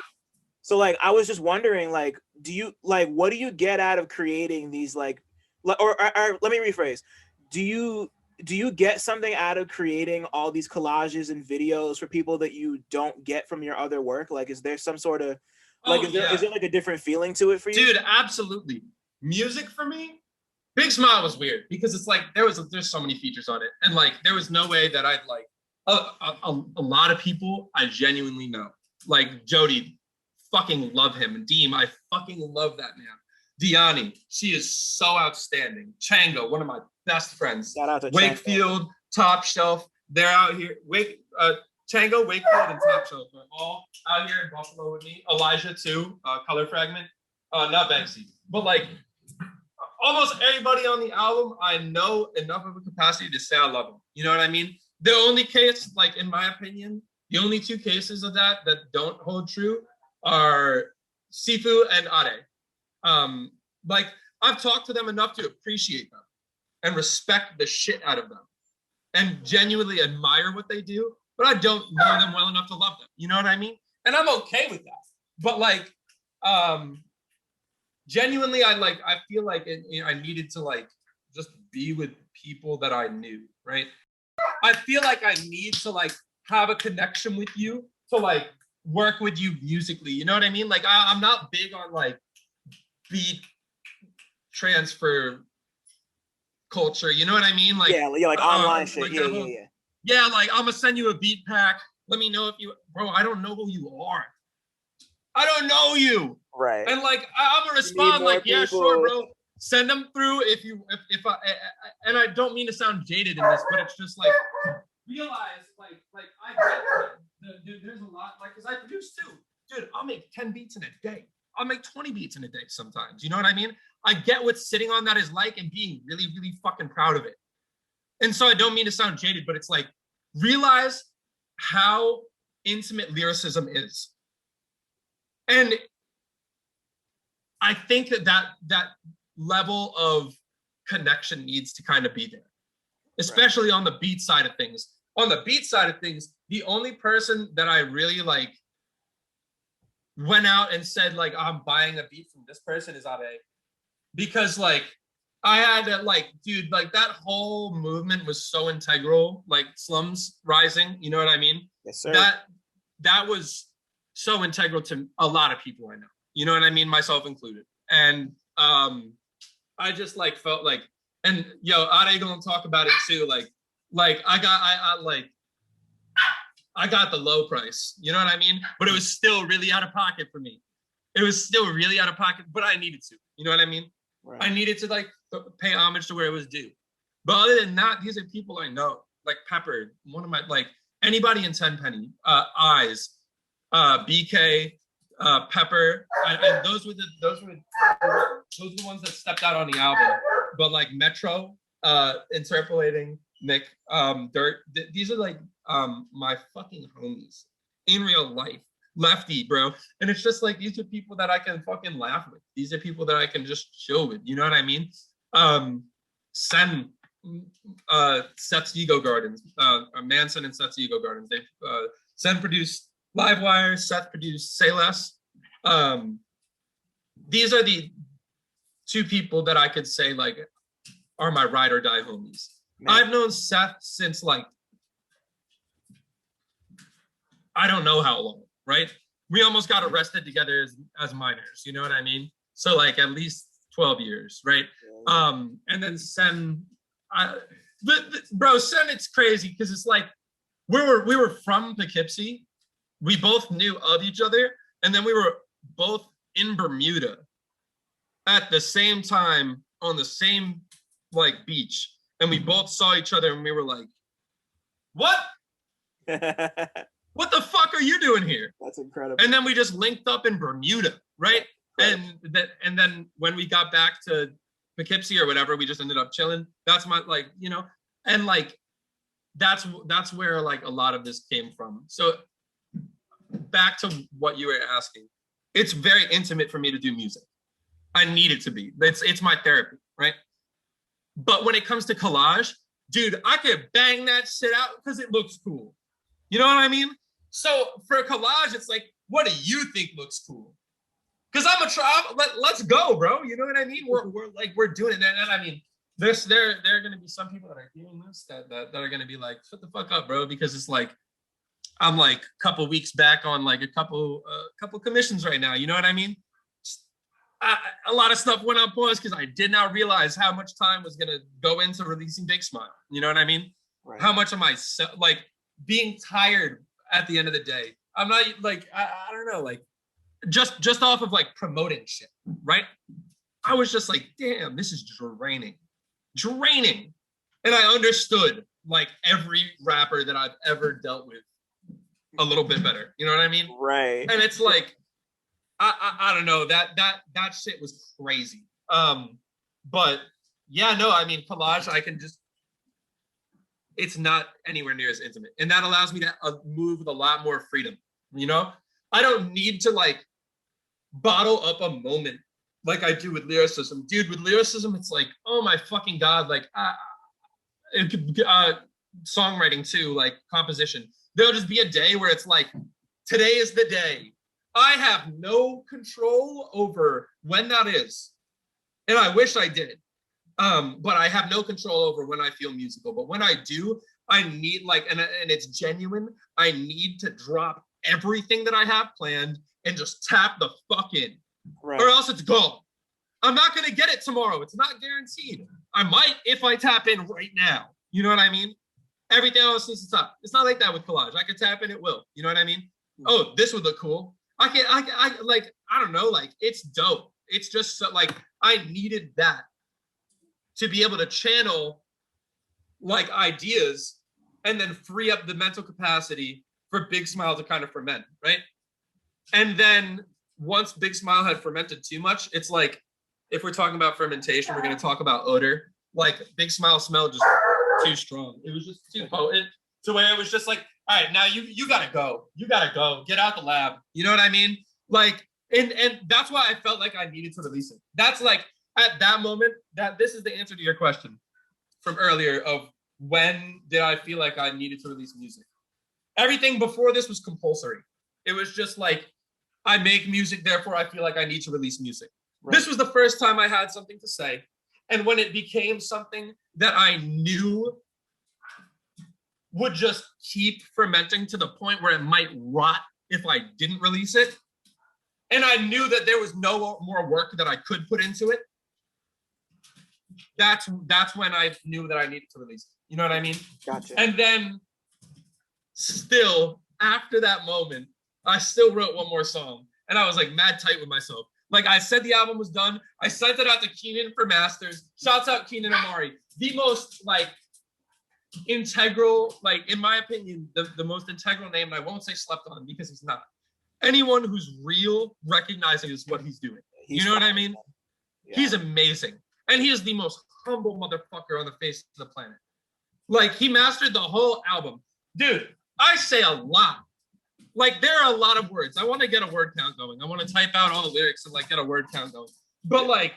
so like I was just wondering, like, do you like, what do you get out of creating these like, or let me rephrase, do you get something out of creating all these collages and videos for people that you don't get from your other work? Like, is there some sort of like, is there like a different feeling to it for you? Dude, absolutely. Music for me, Big Smile was weird because it's like there's so many features on it, and like there was no way that I'd like a lot of people I genuinely know, like Jody, fucking love him, and Deem, I fucking love that man. Diani, she is so outstanding. Chango, one of my best friends. Shout out to Wakefield, Chango. Top Shelf, they're out here. Chango, Wakefield, and Top Shelf are all out here in Buffalo with me. Elijah too, Color Fragment, not Banksy, but like almost everybody on the album, I know enough of a capacity to say I love them. You know what I mean? The only case, like in my opinion, the only two cases of that don't hold true are Sifu and Ade. Like I've talked to them enough to appreciate them and respect the shit out of them and genuinely admire what they do, but I don't know them well enough to love them. You know what I mean? And I'm okay with that. But like, genuinely, I feel like I needed to like just be with people that I knew, right? I feel like I need to like have a connection with you to like work with you musically. You know what I mean? Like I'm not big on like beat transfer culture. You know what I mean? Like yeah, like online shit. Like Yeah, like I'm gonna send you a beat pack. Let me know if you, bro. I don't know who you are. I don't know you. Right. And like I'm gonna respond like, yeah, people. Sure, bro. Send them through if I and I don't mean to sound jaded in this, but it's just like realize like I get there's a lot like because I produce too. Dude, I'll make 10 beats in a day. I'll make 20 beats in a day sometimes. You know what I mean? I get what sitting on that is like and being really, really fucking proud of it. And so I don't mean to sound jaded, but it's like realize how intimate lyricism is. And I think that level of connection needs to kind of be there, especially on the beat side of things. On the beat side of things, the only person that I really like went out and said like, I'm buying a beat from this person is Ade. Because like, I had to like, dude, like that whole movement was so integral, like slums rising, you know what I mean? Yes, sir. That was so integral to a lot of people I know, you know what I mean? Myself included. And I just like felt like, and yo, Ade gonna talk about it too. Like I got the low price, you know what I mean? But it was still really out of pocket for me. It was still really out of pocket, but I needed to, you know what I mean? Right. I needed to like pay homage to where it was due. But other than that, these are people I know, like Pepper, one of my, like anybody in Tenpenny, Eyes, BK, Pepper, and those were the ones that stepped out on the album. But like Metro, Interpolating, Nick, Dirt, these are like my fucking homies in real life. Lefty, bro. And it's just like these are people that I can fucking laugh with. These are people that I can just chill with. You know what I mean? Seth's Ego Gardens, Manson and Seth's Ego Gardens. They Sen produced Livewire, Seth produced Say Less. These are the two people that I could say like are my ride or die homies. Man. I've known Seth since like I don't know how long. Right? We almost got arrested together as minors, you know what I mean? So like at least 12 years, right? And then Sen, bro, Sen, it's crazy because it's like we were from Poughkeepsie. We both knew of each other, and then we were both in Bermuda at the same time on the same like beach, and we both saw each other, and we were like, "What? What the fuck are you doing here?" That's incredible. And then we just linked up in Bermuda, right? And then when we got back to Poughkeepsie or whatever, we just ended up chilling. That's my like, you know, and like that's where like a lot of this came from. So back to what you were asking, it's very intimate for me to do music. I need it to be. It's my therapy, right? But when it comes to collage, dude, I could bang that shit out because it looks cool. You know what I mean? So for collage, it's like, what do you think looks cool? Because I'm let's go, bro. You know what I mean? We're doing it. And I mean, there are gonna be some people that are hearing this that are gonna be like, shut the fuck up, bro, because it's like I'm like a couple weeks back on like a couple commissions right now. You know what I mean? A lot of stuff went on pause because I did not realize how much time was gonna go into releasing Big Smile. You know what I mean? Right. How much am I like being tired at the end of the day? I'm not like I don't know, like just off of like promoting shit, right? I was just like, damn, this is draining. And I understood like every rapper that I've ever dealt with a little bit better. You know what I mean? Right. And it's like I don't know, that shit was crazy. But yeah, no, I mean collage, I can just, it's not anywhere near as intimate. And that allows me to move with a lot more freedom, you know? I don't need to like bottle up a moment like I do with lyricism. Dude, with lyricism, it's like, oh my fucking God, like songwriting too, like composition. There'll just be a day where it's like, today is the day. I have no control over when that is. And I wish I did. But I have no control over when I feel musical. But when I do, I need like, and it's genuine, I need to drop everything that I have planned and just tap the fuck in. Right. Or else it's gone. I'm not gonna get it tomorrow. It's not guaranteed. I might if I tap in right now. You know what I mean? Everything else needs to stop. It's not like that with collage. I can tap in, it will. You know what I mean? Oh, this would look cool. I don't know, like it's dope. It's just so, like I needed that to be able to channel like ideas and then free up the mental capacity for Big Smile to kind of ferment, right? And then once Big Smile had fermented too much, it's like, if we're talking about fermentation, we're going to talk about odor. Like Big Smile smelled just too strong. It was just too potent to where it was just like, all right, now you gotta go. You gotta go. Get out the lab. You know what I mean? Like, and that's why I felt like I needed to release it. That's like at that moment, that this is the answer to your question from earlier of when did I feel like I needed to release music? Everything before this was compulsory. It was just like, I make music, therefore I feel like I need to release music. Right. This was the first time I had something to say. And when it became something that I knew would just keep fermenting to the point where it might rot if I didn't release it, and I knew that there was no more work that I could put into it, that's when I knew that I needed to release it. You know what I mean? Gotcha. And then still, after that moment, I still wrote one more song. And I was like mad tight with myself. Like I said the album was done. I sent it out to Keenan for masters. Shouts out Keenan Amari. The most like integral, like in my opinion, the most integral name, and I won't say slept on because he's not. Anyone who's real recognizes what he's doing. You know what I mean? Yeah. He's amazing. And he is the most humble motherfucker on the face of the planet. Like he mastered the whole album. Dude, I say a lot. Like there are a lot of words. I want to get a word count going. I want to type out all the lyrics and like get a word count going. But like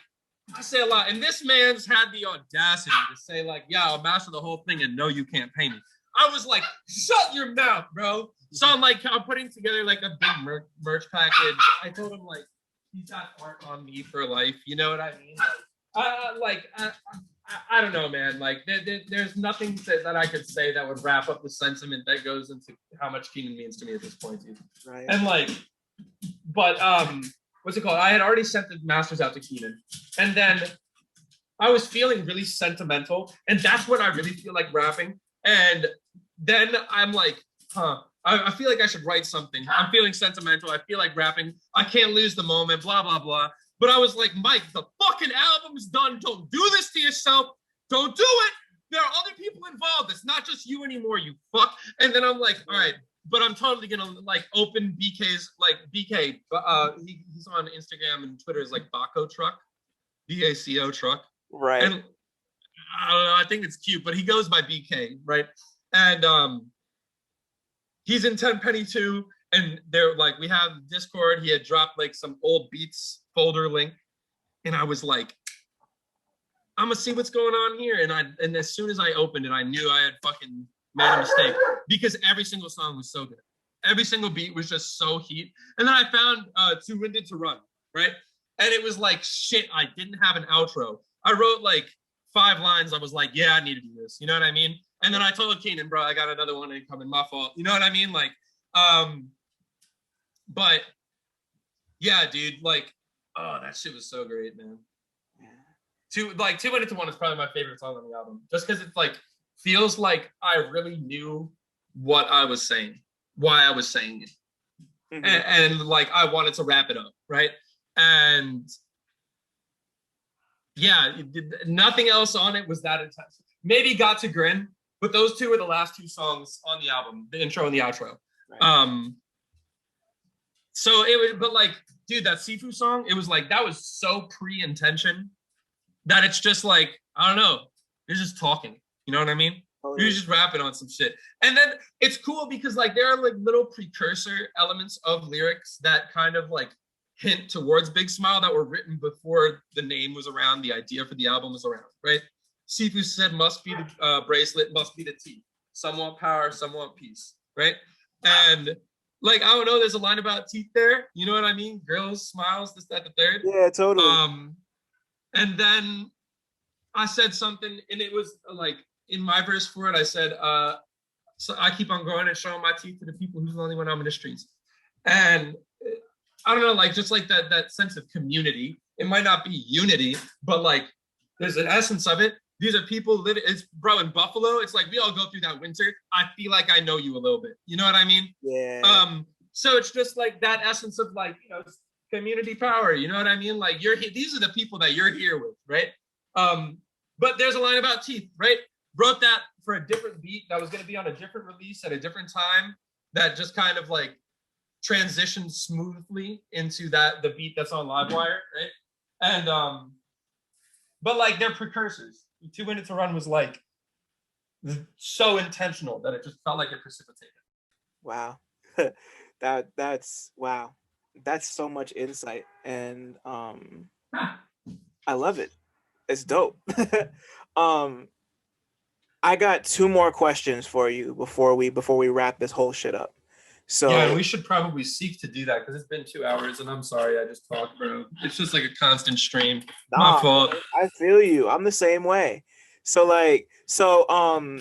I say a lot. And this man's had the audacity to say like, yeah, I'll master the whole thing and no, you can't pay me. I was like, shut your mouth, bro. So I'm like, I'm putting together like a big merch package. I told him like, he's got art on me for life. You know what I mean? I don't know, man. Like there's nothing that I could say that would wrap up the sentiment that goes into how much Keenan means to me at this point, dude. Right. And like, but what's it called? I had already sent the masters out to Keenan, and then I was feeling really sentimental, and that's when I really feel like rapping. And then I'm like, I feel like I should write something. I'm feeling sentimental. I feel like rapping. I can't lose the moment. Blah blah blah. But I was like, Mike, the fucking album's done. Don't do this to yourself. Don't do it. There are other people involved. It's not just you anymore, you fuck. And then I'm like, all right, but I'm totally gonna like open BK's like BK. He's on Instagram and Twitter is like Baco Truck, BACO Truck. Right. And I don't know. I think it's cute, but he goes by BK, right? And he's in Tenpenny too. And they're like, we have Discord. He had dropped like some old beats folder link, and I was like, I'm gonna see what's going on here. And as soon as I opened it, I knew I had fucking made a mistake because every single song was so good. Every single beat was just so heat. And then I found Too Winded to Run, right? And it was like, shit, I didn't have an outro. I wrote like 5 lines. I was like, yeah, I need to do this. You know what I mean? And then I told Keenan, bro, I got another one incoming, my fault. You know what I mean? Like, but yeah, dude, like, oh, that shit was so great, man. Too Winded to One is probably my favorite song on the album, just because it's like feels like I really knew what I was saying, why I was saying it, and like I wanted to wrap it up, right? And yeah, nothing else on it was that intense. Maybe Got to Grin, but those two were the last 2 songs on the album, the intro and the outro. Right. So it was, but like, dude, that Sifu song, it was like, that was so pre-intention that it's just like, I don't know, you're just talking, you know what I mean? You're just rapping on some shit. And then it's cool because like, there are like little precursor elements of lyrics that kind of like hint towards Big Smile that were written before the name was around, the idea for the album was around, right? Sifu said, must be the bracelet, must be the teeth. Some want power, some want peace, right? And like, I don't know, there's a line about teeth there. You know what I mean? Girls, smiles, this, that, the third. Yeah, totally. And then I said something, and it was like, in my verse for it, I said, so I keep on growing and showing my teeth to the people who's lonely when I'm in the streets. And I don't know, like, just like that sense of community. It might not be unity, but like, there's an essence of it. These are people living, it's bro, in Buffalo, it's like we all go through that winter. I feel like I know you a little bit. You know what I mean? Yeah. So it's just like that essence of like, you know, community power. You know what I mean? Like these are the people that you're here with, right? But there's a line about teeth, right? Wrote that for a different beat that was going to be on a different release at a different time that just kind of like transitioned smoothly into the beat that's on Livewire, right? And but like they're precursors. 2 Minutes to Run was like so intentional that it just felt like it precipitated. Wow. that's wow. That's so much insight, and I love it. It's dope. I got 2 more questions for you before we wrap this whole shit up. So yeah, and we should probably seek to do that because it's been 2 hours, and I'm sorry I just talked, bro. It's just like a constant stream. My fault. I feel you. I'm the same way. So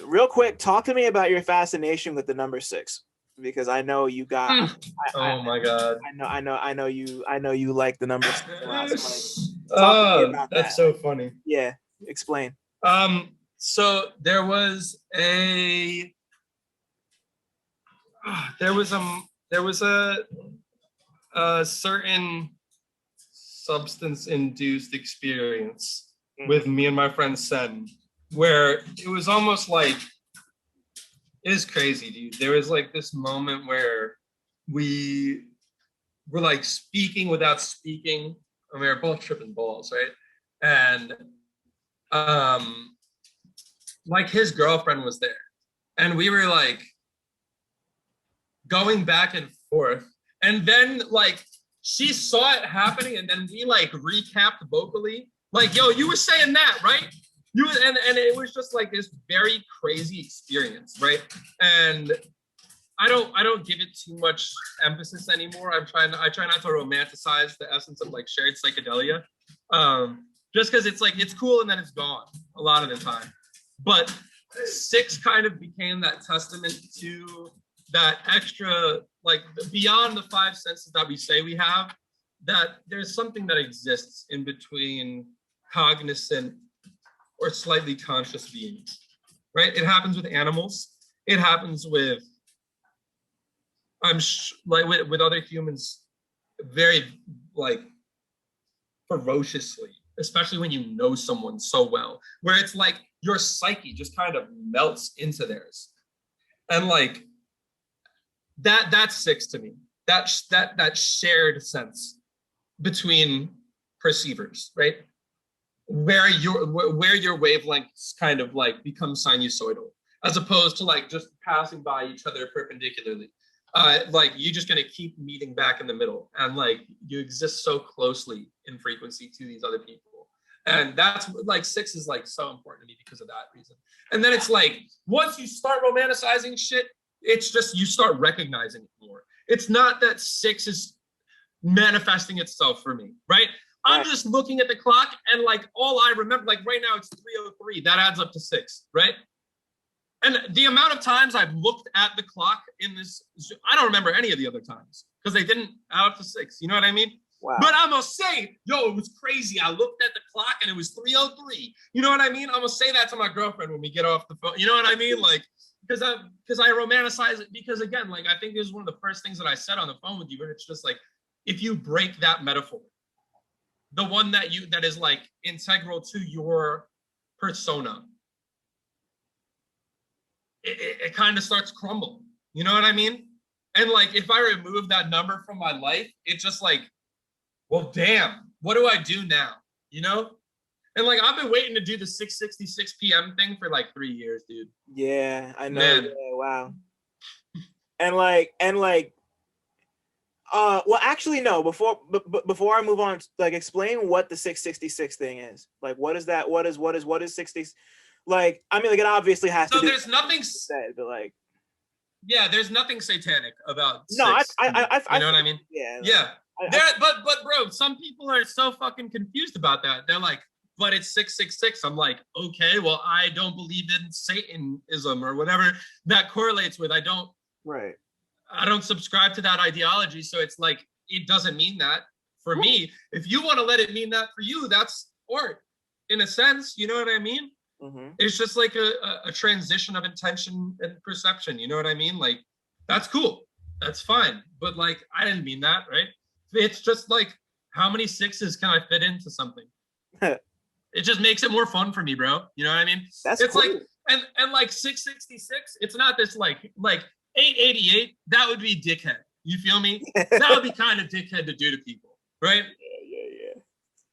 real quick, talk to me about your fascination with the number 6, because I know you got. My god. I know you like the number 6 a lot. So that's so funny. Yeah, explain. So there was a certain substance-induced experience with me and my friend Sen, where it was almost like, it is crazy, dude. There was like this moment where we were like speaking without speaking, and we were both tripping balls, right? And like his girlfriend was there, and we were like going back and forth, and then like she saw it happening, and then we like recapped vocally, like, yo, you were saying that, right? And it was just like this very crazy experience, right? And I don't give it too much emphasis anymore. I try not to romanticize the essence of like shared psychedelia, just because it's like it's cool and then it's gone a lot of the time. But 6 kind of became that testament to that extra, like beyond the 5 senses that we say we have, that there's something that exists in between cognizant or slightly conscious beings, right? It happens with animals. It happens with, with other humans very like ferociously, especially when you know someone so well, where it's like your psyche just kind of melts into theirs. And like that's 6 to me. That shared sense between perceivers, right? Where your wavelengths kind of like become sinusoidal, as opposed to like just passing by each other perpendicularly. Like you're just gonna keep meeting back in the middle, and like you exist so closely in frequency to these other people. And that's like 6 is like so important to me because of that reason. And then it's like once you start romanticizing shit, it's just you start recognizing it more. It's not that 6 is manifesting itself for me, right? I'm just looking at the clock, and like all I remember, like right now it's 3:03. That adds up to 6, right? And the amount of times I've looked at the clock in this, I don't remember any of the other times because they didn't add up to 6. You know what I mean? Wow. But I'm gonna say, yo, it was crazy. I looked at the clock and it was 3:03. You know what I mean? I'm gonna say that to my girlfriend when we get off the phone. You know what I mean? Like, because I romanticize it, because again, like I think this is one of the first things that I said on the phone with you, and it's just like, if you break that metaphor, the one that is like integral to your persona, it kind of starts crumbling. You know what I mean? And like, if I remove that number from my life, it's just like, well, damn, what do I do now? You know? And like, I've been waiting to do the 6:66 p.m. thing for like 3 years, dude. Yeah, I know. Yeah, wow. and like, Well, actually, no. Before I move on, like, explain what the 666 thing is. Like, what is that? What is 60? Like, I mean, like, it obviously has to So do. there's nothing Said, but like, yeah, there's nothing satanic about no, six. You know what I mean? Yeah. Yeah. But bro, some people are so fucking confused about that. They're like, but it's 666. I'm like, okay, well, I don't believe in Satanism or whatever that correlates with. I don't subscribe to that ideology. So it's like, it doesn't mean that for me. If you want to let it mean that for you, that's art in a sense. You know what I mean? Mm-hmm. It's just like a transition of intention and perception. You know what I mean? Like, that's cool. That's fine. But like, I didn't mean that, right? It's just like, how many sixes can I fit into something? It just makes it more fun for me, bro. You know what I mean? That's it's cool. Like, and like 666, it's not this like 888, that would be dickhead. You feel me? That would be kind of dickhead to do to people, right? Yeah.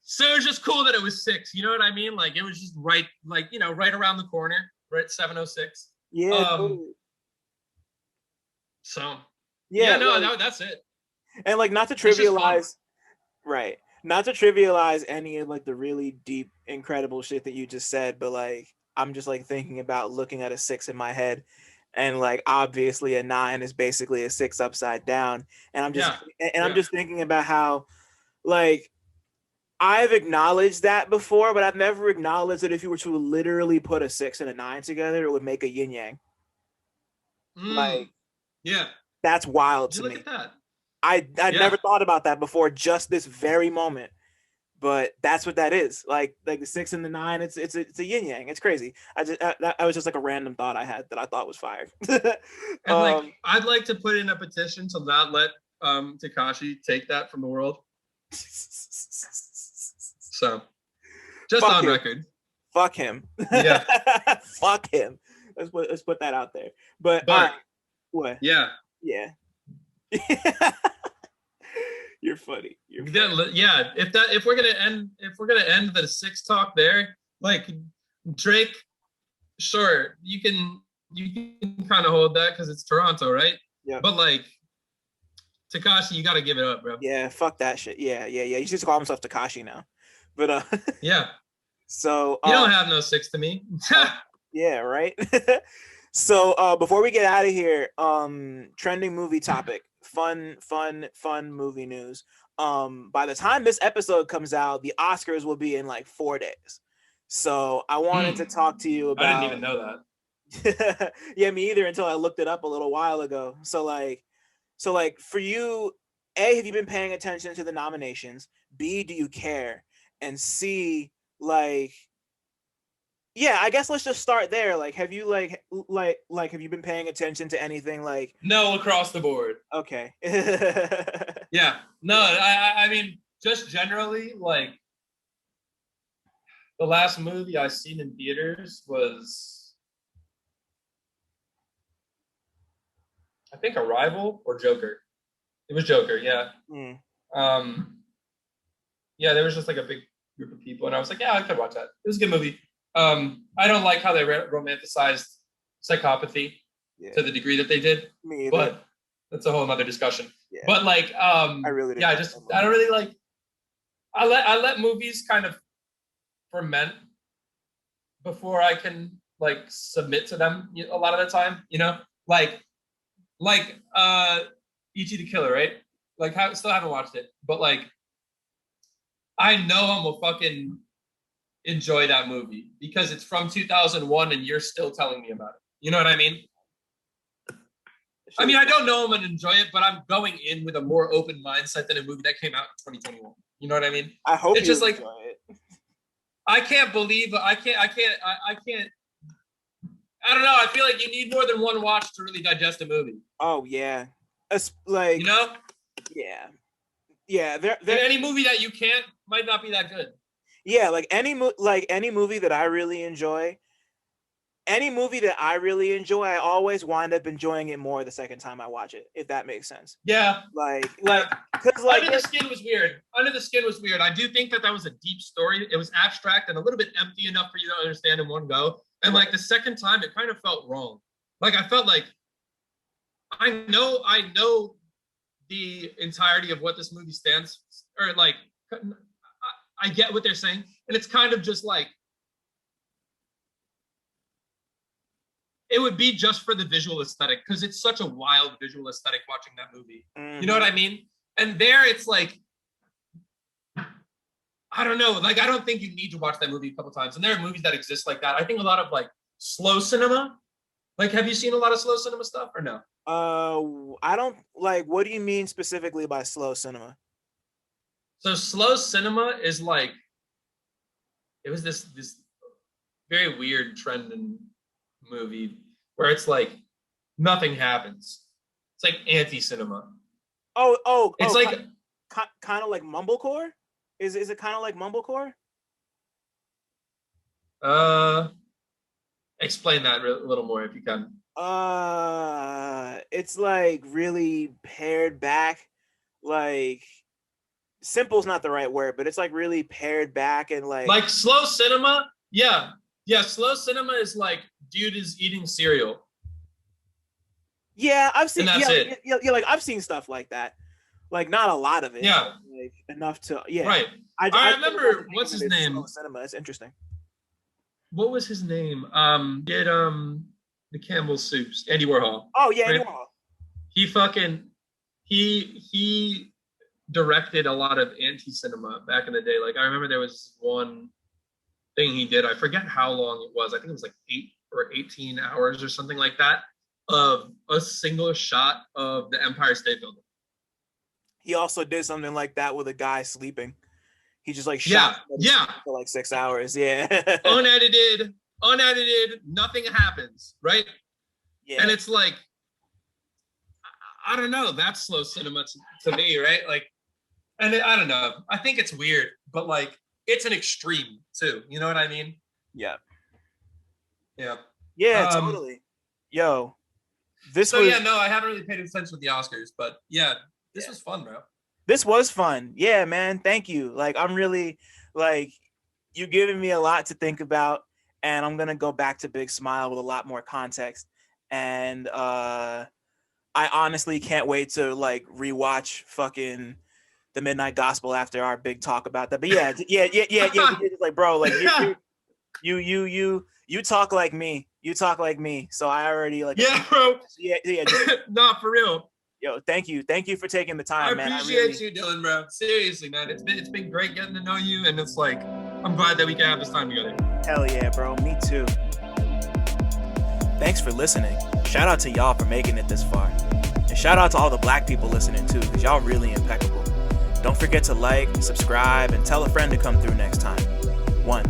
So it was just cool that it was 6. You know what I mean? Like, it was just right, like, you know, right around the corner, right? 706. Yeah. Totally. So yeah, that's it. And like, not to trivialize, right? Not to trivialize any of like the really deep, incredible shit that you just said, but like, I'm just like thinking about looking at a 6 in my head, and like, obviously a 9 is basically a 6 upside down, and I'm just thinking about how, like, I've acknowledged that before, but I've never acknowledged that if you were to literally put a 6 and a 9 together, it would make a yin yang. Like, yeah, that's wild to me. Look at that. I never thought about that before, just this very moment. But that's what that is. Like the 6 and the 9, it's a yin yang. It's crazy. I was just like a random thought I had that I thought was fire. And like, I'd like to put in a petition to not let Tekashi take that from the world. So, just Fuck on him. record. Fuck him. Yeah. Fuck him. Let's put that out there. But what? Yeah. Yeah. You're funny. Yeah. If we're gonna end the 6 talk there, like, Drake, sure, you can kind of hold that because it's Toronto, right? Yeah. But like, Tekashi, you got to give it up, bro. Yeah, fuck that shit. Yeah. He just call himself Tekashi now. But yeah. So you don't have no 6 to me. Yeah, right. So before we get out of here, trending movie topic, fun movie news. By the time this episode comes out, the Oscars will be in like 4 days. So I wanted to talk to you about. I didn't even know that. Yeah, me either, until I looked it up a little while ago. So like for you, A, have you been paying attention to the nominations? B, do you care? And C, like, yeah, I guess let's just start there. Like, have you have you been paying attention to anything like? No, across the board. Okay. Yeah. No, I mean, just generally, like, the last movie I seen in theaters was, I think, Arrival or Joker. It was Joker, yeah. Yeah, there was just like a big group of people, and I was like, yeah, I could watch that. It was a good movie. I don't like how they romanticized psychopathy to the degree that they did. Me either. But that's a whole other discussion. Yeah. But like, I really I don't really like. I let movies kind of ferment before I can like submit to them a lot of the time. You know, like E.T. the Killer, right? Like, still haven't watched it, but like, I know I'm gonna fucking enjoy that movie because it's from 2001 and you're still telling me about it. You know what I mean? I mean, I don't know I'm gonna enjoy it, but I'm going in with a more open mindset than a movie that came out in 2021. You know what I mean? I hope it's just like, I can't believe I can't. I don't know. I feel like you need more than one watch to really digest a movie. Oh yeah, like, you know. Yeah. There. Any movie that you can't might not be that good. Yeah, like any movie that I really enjoy. Any movie that I really enjoy, I always wind up enjoying it more the second time I watch it, if that makes sense. Yeah. Because like, Under the Skin was weird. Under the Skin was weird. I do think that was a deep story. It was abstract and a little bit empty enough for you to understand in one go. And like the second time, it kind of felt wrong. Like, I felt like I know the entirety of what this movie stands, or like, I get what they're saying, and it's kind of just like, it would be just for the visual aesthetic, because it's such a wild visual aesthetic watching that movie. You know what I mean? And there it's like, I don't know, like, I don't think you need to watch that movie a couple times. And there are movies that exist like that. I think a lot of like slow cinema, like, have you seen a lot of slow cinema stuff or no? I don't, like, what do you mean specifically by slow cinema? So slow cinema is like, it was this very weird trend in movie where it's like nothing happens. It's like anti-cinema. It's like kind of like mumblecore. Is it kind of like mumblecore? Explain that a little more if you can. It's like really pared back, like, simple's not the right word, but it's like really pared back and like slow cinema. Yeah, slow cinema is like, dude is eating cereal. Yeah, I've seen. And that's it. Yeah, like I've seen stuff like that. Like, not a lot of it. Yeah, like, enough to. Yeah, right. I remember, what's his name? Slow cinema. It's interesting. What was his name? Did the Campbell Soups, Andy Warhol. Oh yeah, right? Andy Warhol. He directed a lot of anti-cinema back in the day. Like, I remember there was one thing he did. I forget how long it was. I think it was like 8 or 18 hours or something like that, of a single shot of the Empire State Building. He also did something like that with a guy sleeping. He just like shot for like 6 hours. Yeah. unedited, nothing happens, right? Yeah. And it's like, I don't know, that's slow cinema to me, right? Like, and I don't know. I think it's weird, but like, it's an extreme too. You know what I mean? Yeah. Yeah. Yeah, totally. Yo, I haven't really paid attention with the Oscars, but yeah, this was fun, bro. This was fun. Yeah, man. Thank you. Like, I'm really, like, you giving me a lot to think about, and I'm gonna go back to Big Smile with a lot more context. And I honestly can't wait to like rewatch fucking The Midnight Gospel after our big talk about that. But yeah. It's like, bro, like you talk like me. You talk like me. So I already like. Yeah, bro. Yeah. Nah, for real. Yo, thank you for taking the time, man. I appreciate you, Dylan, bro. Seriously, man. It's been great getting to know you, and it's like, I'm glad that we can have this time together. Hell yeah, bro. Me too. Thanks for listening. Shout out to y'all for making it this far. And shout out to all the Black people listening too, because y'all really impeccable. Don't forget to like, subscribe, and tell a friend to come through next time. 1.